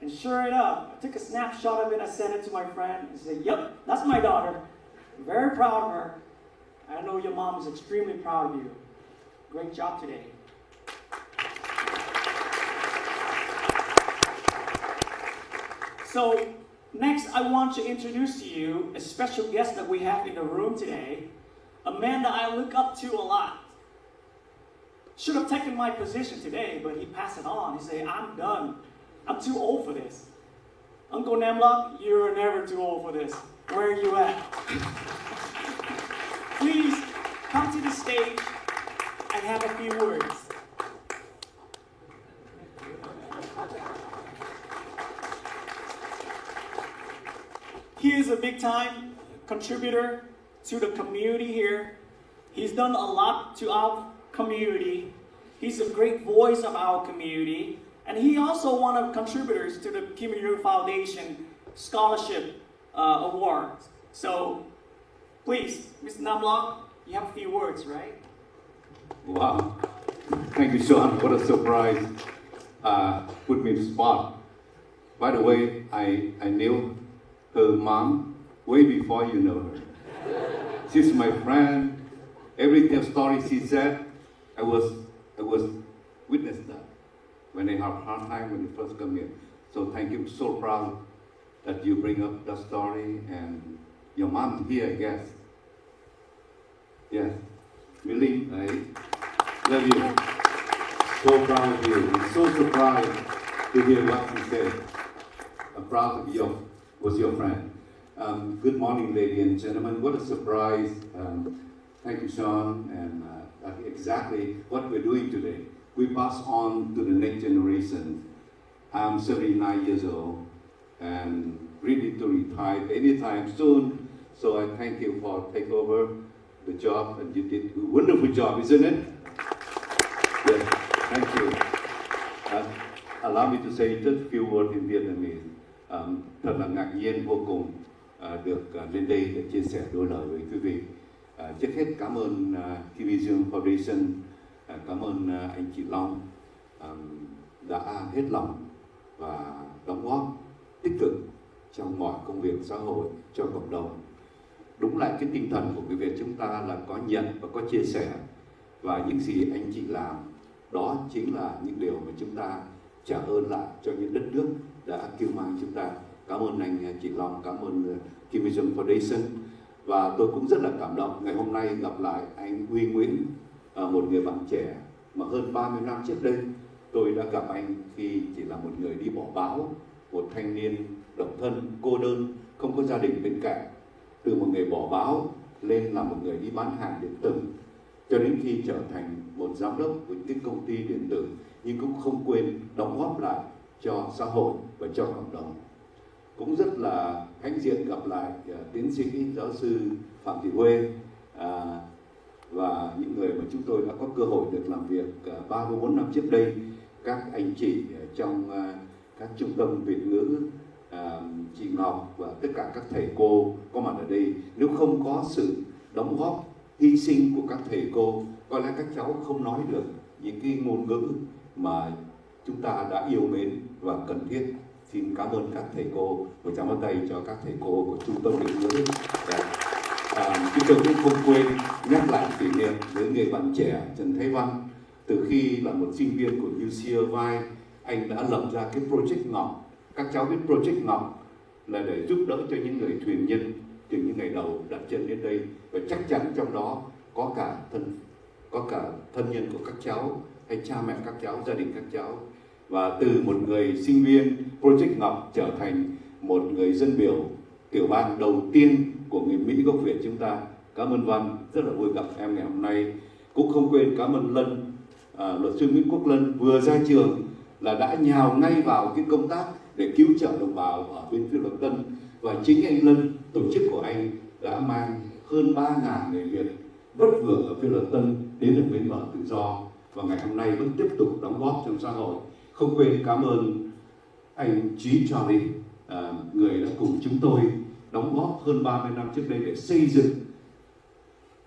And sure enough, I took a snapshot of it, I sent it to my friend, and said, yep, that's my daughter. I'm very proud of her. I know your mom is extremely proud of you. Great job today. So, next I want to introduce to you a special guest that we have in the room today, a man that I look up to a lot. Should have taken my position today, but he passed it on. He said, I'm done. I'm too old for this. Uncle NamQuan, you're never too old for this. Where are you at? Please come to the stage and have a few words. He is a big-time contributor to the community here. He's done a lot to our community. He's a great voice of our community. And he also one of contributors to the Kimmy Duong Foundation Scholarship Award. So, please, Mr. NamQuan, you have a few words, right? Wow. Thank you, Sean. What a surprise. Put me in the spot. By the way, I knew her mom way before you know her. She's my friend. Every story she said, I was witness that when they have hard time when you first come here. So thank you. So proud that you bring up that story, and your mom here, I guess. Yes, really, I love you. So proud of you. I'm so surprised to hear what you said. I'm proud of you. Was your friend. Good morning, ladies and gentlemen. What a surprise. Thank you, Sean, and exactly what we're doing today. We pass on to the next generation. I'm 79 years old and ready to retire anytime soon. So I thank you for taking over the job, and you did a wonderful job, isn't it? Yes, thank you. Allow me to say just a few words in Vietnamese. Thật là ngạc nhiên vô cùng được lên đây để chia sẻ đôi lời với quý vị. Trước hết cảm ơn Kimmy Duong Foundation, cảm ơn anh chị Long đã hết lòng và đóng góp tích cực trong mọi công việc xã hội cho cộng đồng. Đúng lại cái tinh thần của người Việt chúng ta là có nhận và có chia sẻ, và những gì anh chị làm đó chính là những điều mà chúng ta trả ơn lại cho những đất nước đã kêu mang chúng ta. Cảm ơn anh chị Long, cảm ơn Kimmy Duong Foundation. Và tôi cũng rất là cảm động ngày hôm nay gặp lại anh Huy Nguyễn, một người bạn trẻ mà hơn 30 năm trước đây tôi đã gặp anh khi chỉ là một người đi bỏ báo, một thanh niên độc thân, cô đơn, không có gia đình bên cạnh. Từ một người bỏ báo lên là một người đi bán hàng điện tử, cho đến khi trở thành một giám đốc của những công ty điện tử, nhưng cũng không quên đóng góp lại cho xã hội và cho cộng đồng. Cũng rất là hãnh diện gặp lại tiến sĩ giáo sư Phạm Thị Huê và những người mà chúng tôi đã có cơ hội được làm việc 34 năm trước đây, các anh chị trong các trung tâm Việt ngữ, chị Ngọc và tất cả các thầy cô có mặt ở đây. Nếu không có sự đóng góp hy sinh của các thầy cô, có lẽ các cháu không nói được những cái ngôn ngữ mà chúng ta đã yêu mến và cần thiết. Xin cảm ơn các thầy cô, một tràng pháo tay cho các thầy cô của trung tâm Việt ngữ. Chúng tôi cũng không quên nhắc lại kỷ niệm với người bạn trẻ Trần Thái Văn. Từ khi là một sinh viên của UCLA, anh đã lập ra cái Project Ngọc. Các cháu biết Project Ngọc là để giúp đỡ cho những người thuyền nhân từ những ngày đầu đặt chân đến đây, và chắc chắn trong đó có cả thân nhân của các cháu hay cha mẹ các cháu, gia đình các cháu. Và từ một người sinh viên, Project Ngọc trở thành một người dân biểu tiểu bang đầu tiên của người Mỹ gốc Việt chúng ta. Cảm ơn Văn, rất là vui gặp em ngày hôm nay. Cũng không quên cảm ơn Lân, luật sư Nguyễn Quốc Lân vừa ra trường là đã nhào ngay vào cái công tác để cứu trợ đồng bào ở bên phía Luật Tân. Và chính anh Lân, tổ chức của anh đã mang hơn 3.000 người Việt vất vưởng ở phía Luật Tân đến được bến bờ tự do. và ngày hôm nay vẫn tiếp tục đóng góp trong xã hội. Không quên cảm ơn anh Chí Charlie, người đã cùng chúng tôi đóng góp hơn 30 năm trước đây để xây dựng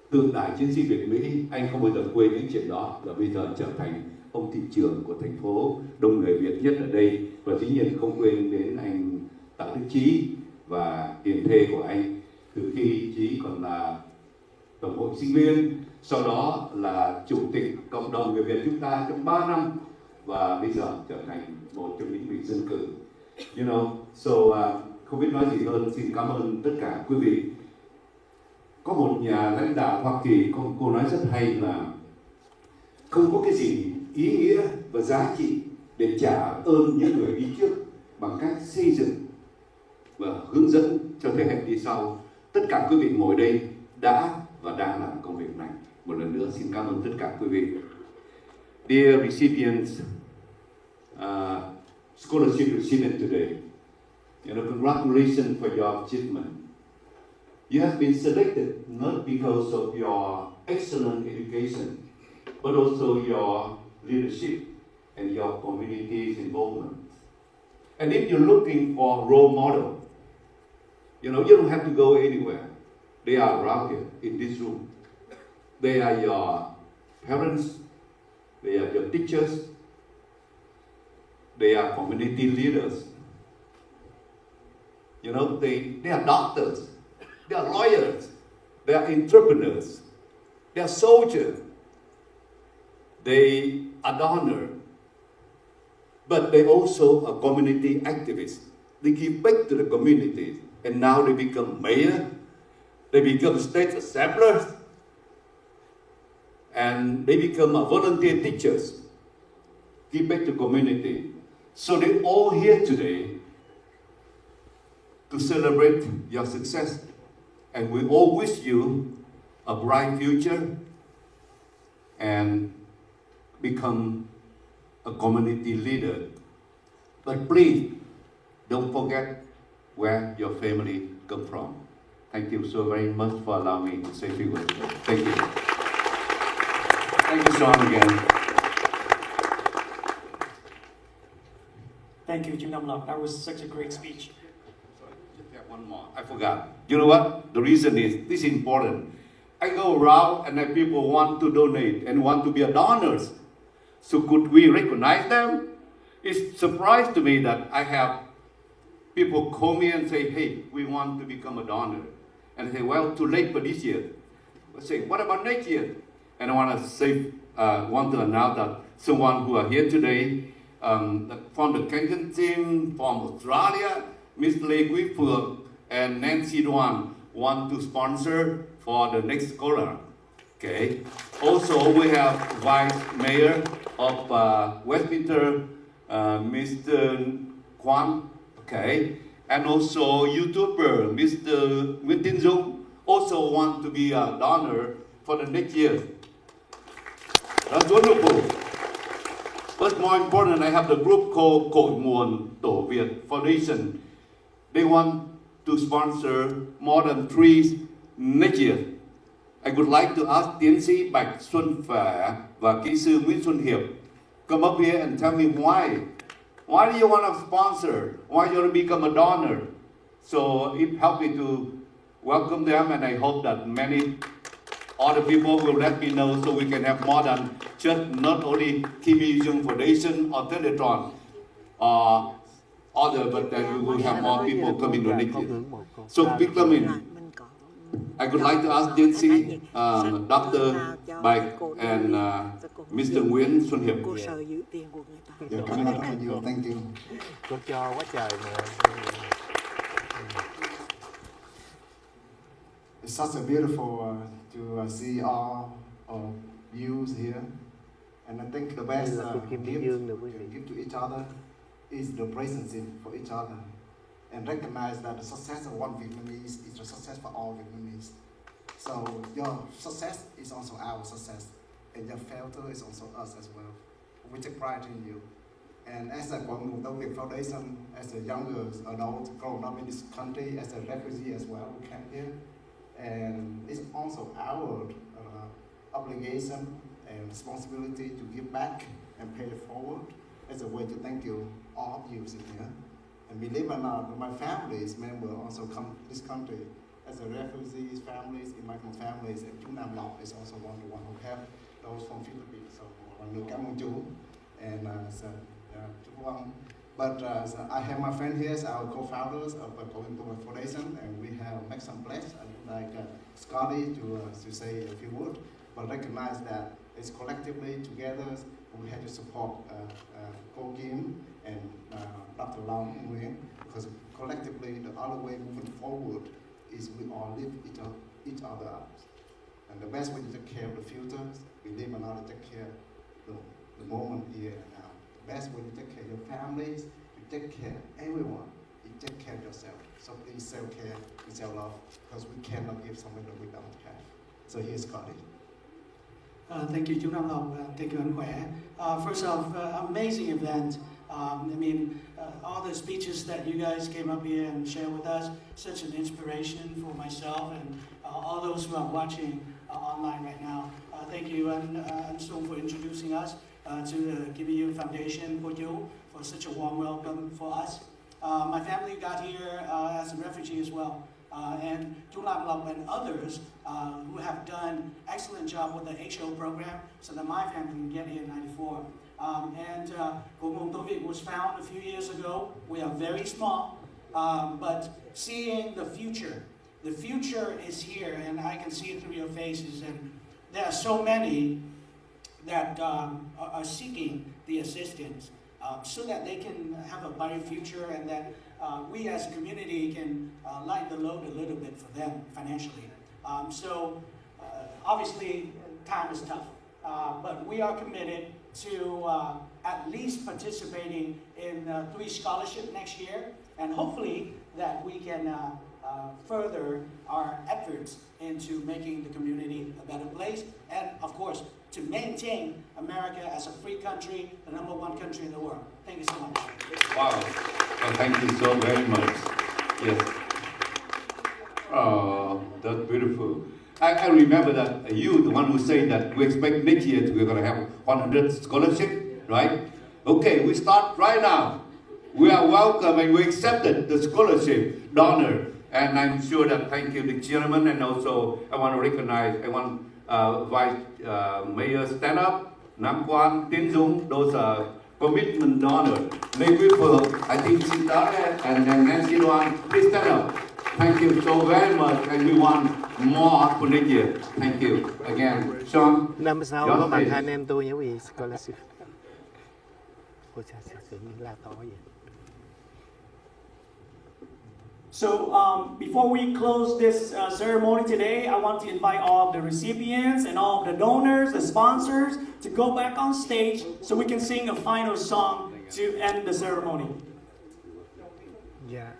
tượng đài chiến sĩ Việt Mỹ. Anh không bao giờ quên những chuyện đó, và bây giờ trở thành ông thị trưởng của thành phố đông người Việt nhất ở đây. Và dĩ nhiên không quên đến anh Tạ Đức Chí và tiền thê của anh từ khi Chí còn là tổng hội sinh viên, sau đó là chủ tịch cộng đồng người Việt chúng ta trong 3 năm, và bây giờ trở thành một trong những vị dân cử. You know, so không biết nói gì hơn, xin cảm ơn tất cả quý vị. Có một nhà lãnh đạo Hoa Kỳ, cô nói rất hay là không có cái gì ý nghĩa và giá trị để trả ơn những người đi trước bằng cách xây dựng và hướng dẫn cho thế hệ đi sau. Tất cả quý vị ngồi đây đã và đang làm công việc này. Một lần nữa xin cảm ơn tất cả quý vị. Dear recipients, scholarship recipient today, congratulations for your achievement. You have been selected not because of your excellent education, but also your leadership and your community's involvement. And if you're looking for a role model, you don't have to go anywhere. They are around here in this room. They are your parents, they are your teachers, they are community leaders. They are doctors, they are lawyers, they are entrepreneurs, they are soldiers, they are donors, but they also are community activists. They give back to the community, and now they become mayor, they become state assemblers, and they become volunteer teachers, give back to community. So they're all here today to celebrate your success, and we all wish you a bright future and become a community leader. But please don't forget where your family come from. Thank you so very much for allowing me to say a few words. Thank you. Thank you, Sean, again. Thank you, Dũng NamQuan. That was such a great speech. Sorry, just have one more. I forgot. You know what? The reason is, this is important. I go around and then people want to donate and want to be a donors. So could we recognize them? It's a surprise to me that I have people call me and say, hey, we want to become a donor. And I say, well, too late for this year. I say, what about next year? And I want to say, want to announce that someone who are here today, from the Kênh team, from Australia, Miss Lê Quý Phượng and Nancy Duong want to sponsor for the next scholar. Okay. Also, we have Vice Mayor of Westminster, Mr. Quang. Okay. And also YouTuber, Mr. Nguyễn Tiến Dũng, also want to be a donor for the next year. That's wonderful. But more important, I have the group called Cội Nguồn Tổ Việt Foundation. They want to sponsor more than 3 next year. I would like to ask tiến sĩ Bạch Xuân Phả và kỹ sư Nguyễn Xuân Hiệp come up here and tell me why. Why do you want to sponsor? Why do you want to become a donor? So it helped me to welcome them, and I hope that many other people will let me know so we can have more than just not only Kimmy Duong Foundation or Teletron or other, but that we will have more people coming to next year. So becoming, I would like to ask Tiến Dr. Bạch and Mr. Nguyễn Xuân Hiệp. Cảm ơn rất là nhiều. Thank you. Cô cho quá trời mà. It's such a beautiful to see all of views here, and I think the best gift we can give to each other is the presence for each other, and recognize that the success of one Vietnamese is the success for all Vietnamese. So your success is also our success, and your failure is also us as well. We take pride in you. And as a QUİNG Foundation, as a younger adult growing up in this country, as a refugee as well, we came here. And it's also our obligation and responsibility to give back and pay it forward as a way to thank you, all of you sitting here. And believe it or not, my family's member also come to this country as a refugees, families, immigrant families, and Dũng NamQuan is also one of the one who helped those from Philippines. So, cảm ơn chú. And chú Quang. But so I have my friend here as our co-founders of the QUΙΝG Foundation, and we have make some pledge. I would like Scotty to say a few words, but recognize that it's collectively together we have to support Cô Kim and Dr. Long Nguyen, because collectively the other way moving forward is we all lift each other up. And the best way to take care of the future, we live and not take care of the moment here and now. The best way to take care of your families, you take care of everyone, you take care of yourself. So please self-care and self-love, because we cannot give something that we don't have. So here's Scotty. Thank you, Dũng NamQuan. Thank you, anh Khỏe. First off, amazing event. All the speeches that you guys came up here and shared with us, such an inspiration for myself and all those who are watching online right now. Thank you, and Sung, for introducing us to the Kimmy Duong Foundation for such a warm welcome for us. My family got here as a refugee as well. And Dũng NamQuan and others who have done excellent job with the HO program, so that my family can get here in '94. QUΙΝG was found a few years ago. We are very small, but seeing the future is here, and I can see it through your faces. And there are so many that are seeking the assistance so that they can have a brighter future, and that we as a community can lighten the load a little bit for them financially. Obviously, time is tough, but we are committed to at least participating in 3 scholarships next year, and hopefully that we can further our efforts into making the community a better place, and of course to maintain America as a free country, the #1 country in the world. Thank you so much. Wow. Well, thank you so very much. Yes. Oh, that's beautiful. I remember that you, the one who said that we expect next year we're going to have 100 scholarships, right? Okay, we start right now. We are welcome and we accepted the scholarship donor. And I'm sure that thank you, the chairman, and also I want to recognize, I want Vice Mayor stand up, NamQuan, Tiến Dũng, those are commitment donors. Lê Quý Phượng, I think she's down there, and then Nancy Loan, please stand up. Thank you so very much, and we want more for next year. Thank you again. Sean. Năm sau có bằng hai anh em tôi nhớ gì scholarship. Ôi sao tự nhiên la to vậy. So before we close this ceremony today, I want to invite all of the recipients and all of the donors, the sponsors, to go back on stage so we can sing a final song to end the ceremony. Yeah.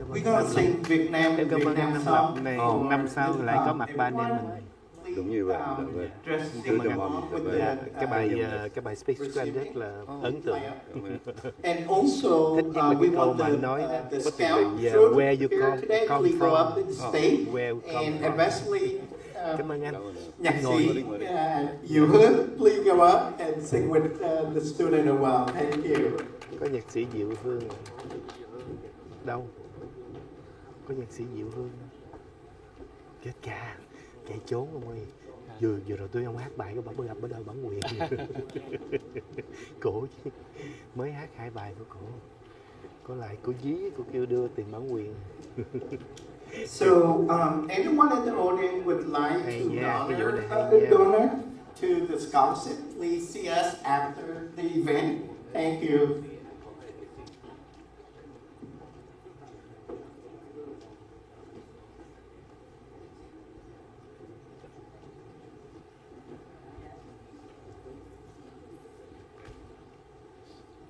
We're gonna sing Vietnam. Em cảm ơn em năm sau này, năm sau lại có mặt ba anh em mình. Đúng như vậy. Cảm ơn anh. Cái bài speech của anh rất là ấn tượng. And also, thích nhất là cái câu mà anh nói đó, có từ where you come from, where you come from. Especially, cảm ơn anh. nhạc sĩ Diệu Hương, please go up and sing with the student as well. Thank you. Có nhạc sĩ Diệu Hương đâu? Có nhạc sĩ Diệu Hương chết cha chạy trốn không ơi. Vừa rồi tôi không hát bài của bắt đầu bản quyền. Cổ chứ mới hát 2 bài của cổ, có lại cổ dí cô kêu đưa tiền bản quyền. So anyone in the audience would like to donate to the scholarship, please see us after the event. Thank you.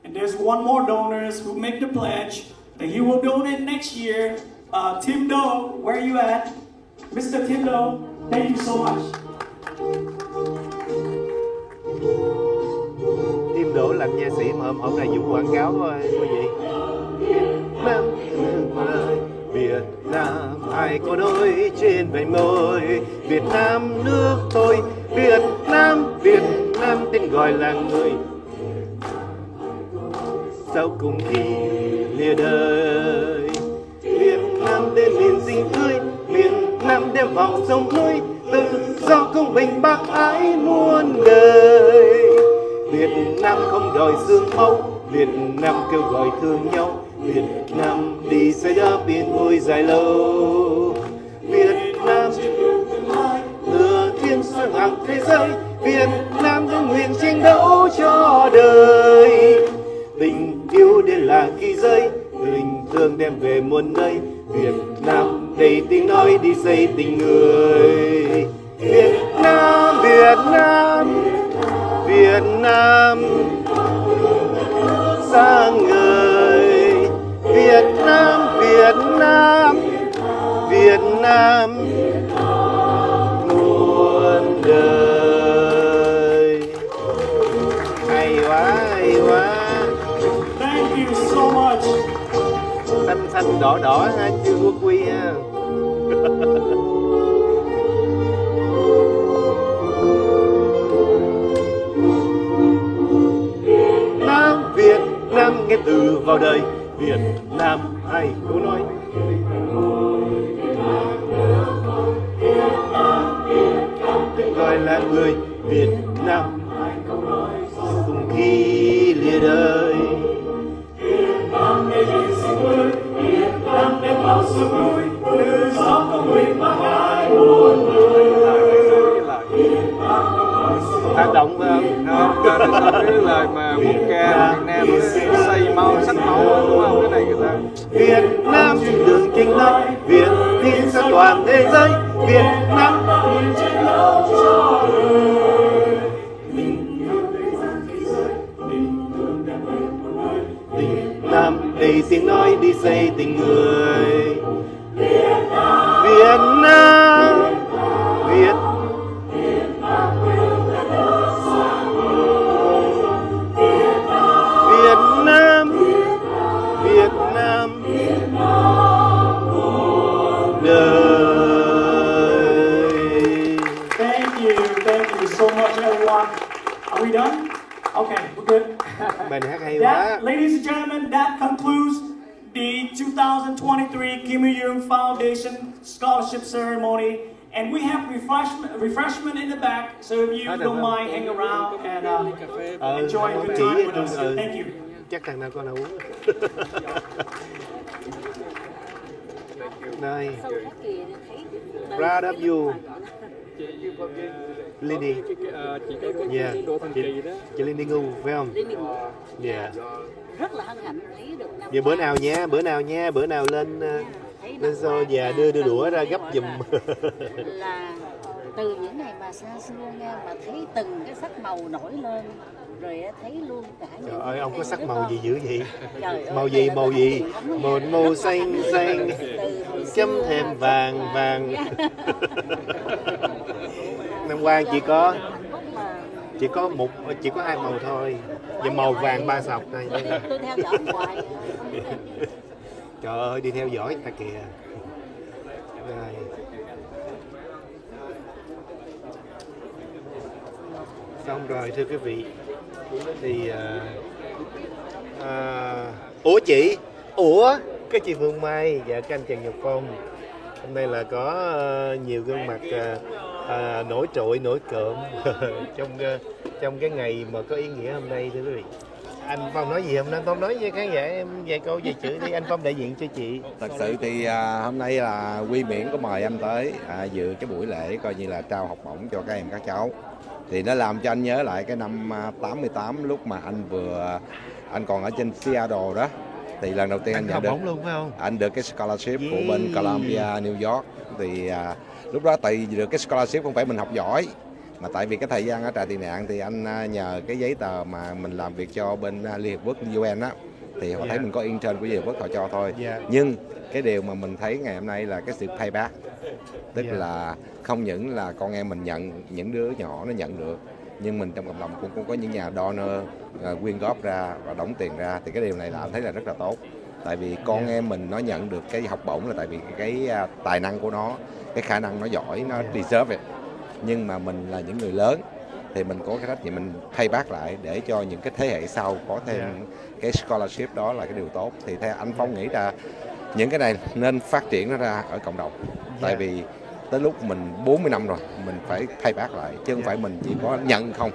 And there's one more donor who make the pledge that he will donate next year. Tim Do, where are you at? Mr. Tim Do, thank you so much. Tim Đỗ làm nha sĩ mà hôm nay dùng quảng cáo quý vị. Việt Nam ai có đôi trên vành môi, Việt Nam nước tôi, Việt Nam gọi là người sau cùng khi lìa đời. Việt Nam đến miền rình tươi, miền Nam đem vào sông núi, tự do công bình bác ái muôn đời. Việt Nam không đòi xương máu, Việt Nam kêu gọi thương nhau, Việt Nam đi xây đắp yên vui dài lâu. Việt Nam lửa thiên sang hàng thế giới, Việt Nam vẫn nguyện chiến đấu cho đời. Tình yêu đến là khi rơi, tình thương đem về muôn nơi, Việt Nam đầy tiếng nói đi xây tình người. Việt Nam, Việt Nam, Việt Nam sáng ngời. Việt Nam, Việt Nam, Việt Nam muôn đời. Hay quá, hay quá. Thank you so much. Xanh xanh đỏ đỏ ha, chưa quốc quy ha. Việt Nam nghe từ vào đời, Việt Nam hay câu nói. Gọi là người Việt Nam cùng khi lìa đời. Việt Nam nghe tiếng sông núi, Việt Nam đem vào sông núi, tự do công bình bác ái muôn người. Tác động phải không? Cái lời mà quốc ca Việt Nam xây máu, sắc máu đúng không? Cái này người ta Việt Nam đường chính lợi, Việt tin sang toàn thế giới, Việt Nam chiến đấu cho đời. Việt Nam đầy tiếng nói đi xây tình người. Việt Nam, Việt Nam, Việt Nam, Việt Nam đời. Thank you so much everyone. Are we done? Okay, we're good. Bài này hát hay quá. Ladies and gentlemen, that concludes the 2023 Kimmy Duong Foundation Scholarship Ceremony. And we have refreshment in the back, so if you don't mind, hang around and enjoy a good time with us. Thank you. Chắc thằng nào con nào uống. Đây. Proud of you. Lindy. Yeah. Chị Lindy ngu phải không? Yeah. Rất là hân hạnh thấy được. Vậy bữa nào nha, bữa nào lên show và đưa đũa ra gấp giùm. Là từ những ngày mà xa xưa nha, mà thấy từng cái sắc màu nổi lên, rồi thấy luôn cả những. Trời ơi, ông có sắc màu gì dữ vậy? Màu gì? Màu xanh, chấm thêm vàng. NamQuan chỉ có hai màu thôi, và màu vàng ba sọc này. Tôi theo dõi hoài. Trời ơi, đi theo dõi người ta kìa. Đây. Xong rồi thưa quý vị, thì cái chị Phương Mai và cái anh Trần Nhật Phong. Hôm nay là có nhiều gương mặt nổi trội, nổi cộm trong cái ngày mà có ý nghĩa hôm nay thưa quý vị. Anh Phong nói gì hôm nay? Phong nói với khán giả em vài câu về chữ đi. Anh Phong đại diện cho chị. Thật sự thì hôm nay là Quy Miễn có mời anh tới dự cái buổi lễ coi như là trao học bổng cho các em các cháu. Thì nó làm cho anh nhớ lại cái năm 88 lúc mà anh còn ở trên Seattle đó. Thì lần đầu tiên anh nhận được luôn phải không? Anh được cái scholarship của bên Columbia, New York. Thì lúc đó tại vì được cái scholarship không phải mình học giỏi, mà tại vì cái thời gian ở trại tị nạn thì anh nhờ cái giấy tờ mà mình làm việc cho bên Liên Hiệp Quốc UN á, thì họ thấy mình có intern của Liên Hiệp Quốc họ cho thôi. Nhưng cái điều mà mình thấy ngày hôm nay là cái sự payback, tức là không những là con em mình nhận, những đứa nhỏ nó nhận được, nhưng mình trong cộng đồng cũng có những nhà donor quyên góp ra và đóng tiền ra. Thì cái điều này là anh thấy là rất là tốt. Tại vì con em mình nó nhận được cái học bổng là tại vì cái tài năng của nó, cái khả năng nó giỏi, nó deserve it. Nhưng mà mình là những người lớn thì mình có cái trách nhiệm mình pay back lại để cho những cái thế hệ sau có thêm cái scholarship, đó là cái điều tốt. Thì theo anh Phong nghĩ là những cái này nên phát triển nó ra ở cộng đồng, tại vì tới lúc mình 40 năm rồi mình phải pay back lại, chứ không phải mình chỉ có nhận không,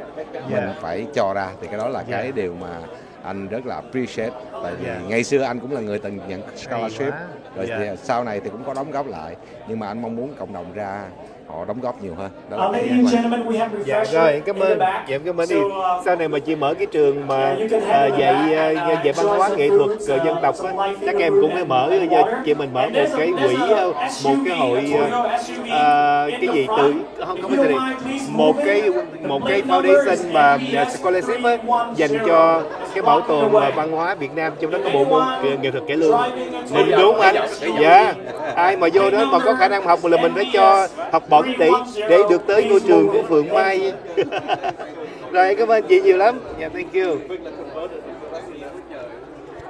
mình phải cho ra. Thì cái đó là cái điều mà anh rất là appreciate, tại vì ngày xưa anh cũng là người từng nhận scholarship rồi thì sau này thì cũng có đóng góp lại, nhưng mà anh mong muốn cộng đồng ra họ đóng góp nhiều hơn. Đó là Ladies and gentlemen, we have Dạ refreshers rồi, in cảm the ơn. back. Dạ, cảm ơn đi. So, Sau này mà chị mở cái trường mà dạy văn hóa nghệ thuật dân tộc á, chắc em cũng phải mở chị mình mở một cái quỹ, một cái hội cái gì tự không biết là một cái foundation mà scholarship á, dành cho cái bảo tồn văn hóa Việt Nam, trong đó có bộ môn nghệ thuật cải lương. Mình đúng anh. Dạ. Ai mà vô đó mà có khả năng học là mình phải cho học bổng để được tới ngôi trường của Phượng Mai. Rồi, cảm ơn chị nhiều lắm. Dạ, thank you.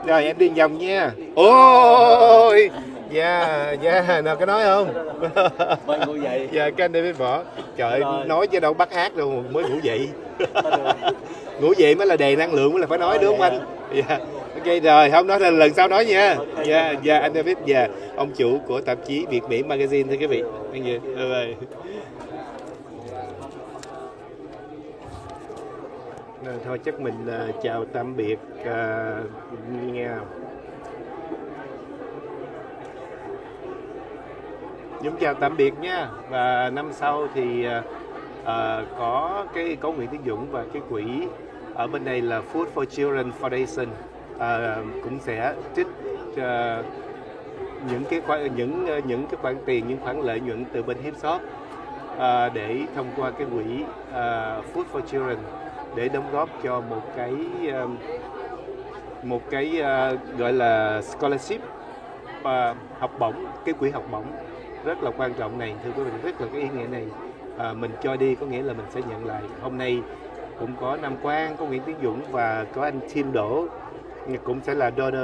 Rồi, em đi vòng nha. Ôi, dạ, nào có nói không? Ngủ dậy. Dạ, các anh đi với võ. Trời ơi, nói chứ đâu bắt hát đâu mới ngủ dậy. Ngủ dậy mới là đề năng lượng, mới là phải nói, đúng không anh? Dạ. Ok rồi, không nói là lần sau nói nha. Dạ, anh David, ông chủ của tạp chí Việt Mỹ Magazine thưa quý vị. Thank you. Bye bye. Rồi, thôi chắc mình chào tạm biệt nha. Dũng chào tạm biệt nha. Và năm sau thì có Nguyễn Tiến Dũng và cái quỹ ở bên đây là Food for Children Foundation cũng sẽ trích những cái khoản tiền, những khoản lợi nhuận từ bên Hiếp Shop để thông qua cái quỹ Food for Children để đóng góp cho một cái gọi là scholarship học bổng, cái quỹ học bổng rất là quan trọng này, thưa quý vị, rất là cái ý nghĩa này. Mình cho đi có nghĩa là mình sẽ nhận lại. Hôm nay cũng có NamQuan, có Nguyễn Tiến Dũng và có anh Tim Đỗ cũng sẽ là donor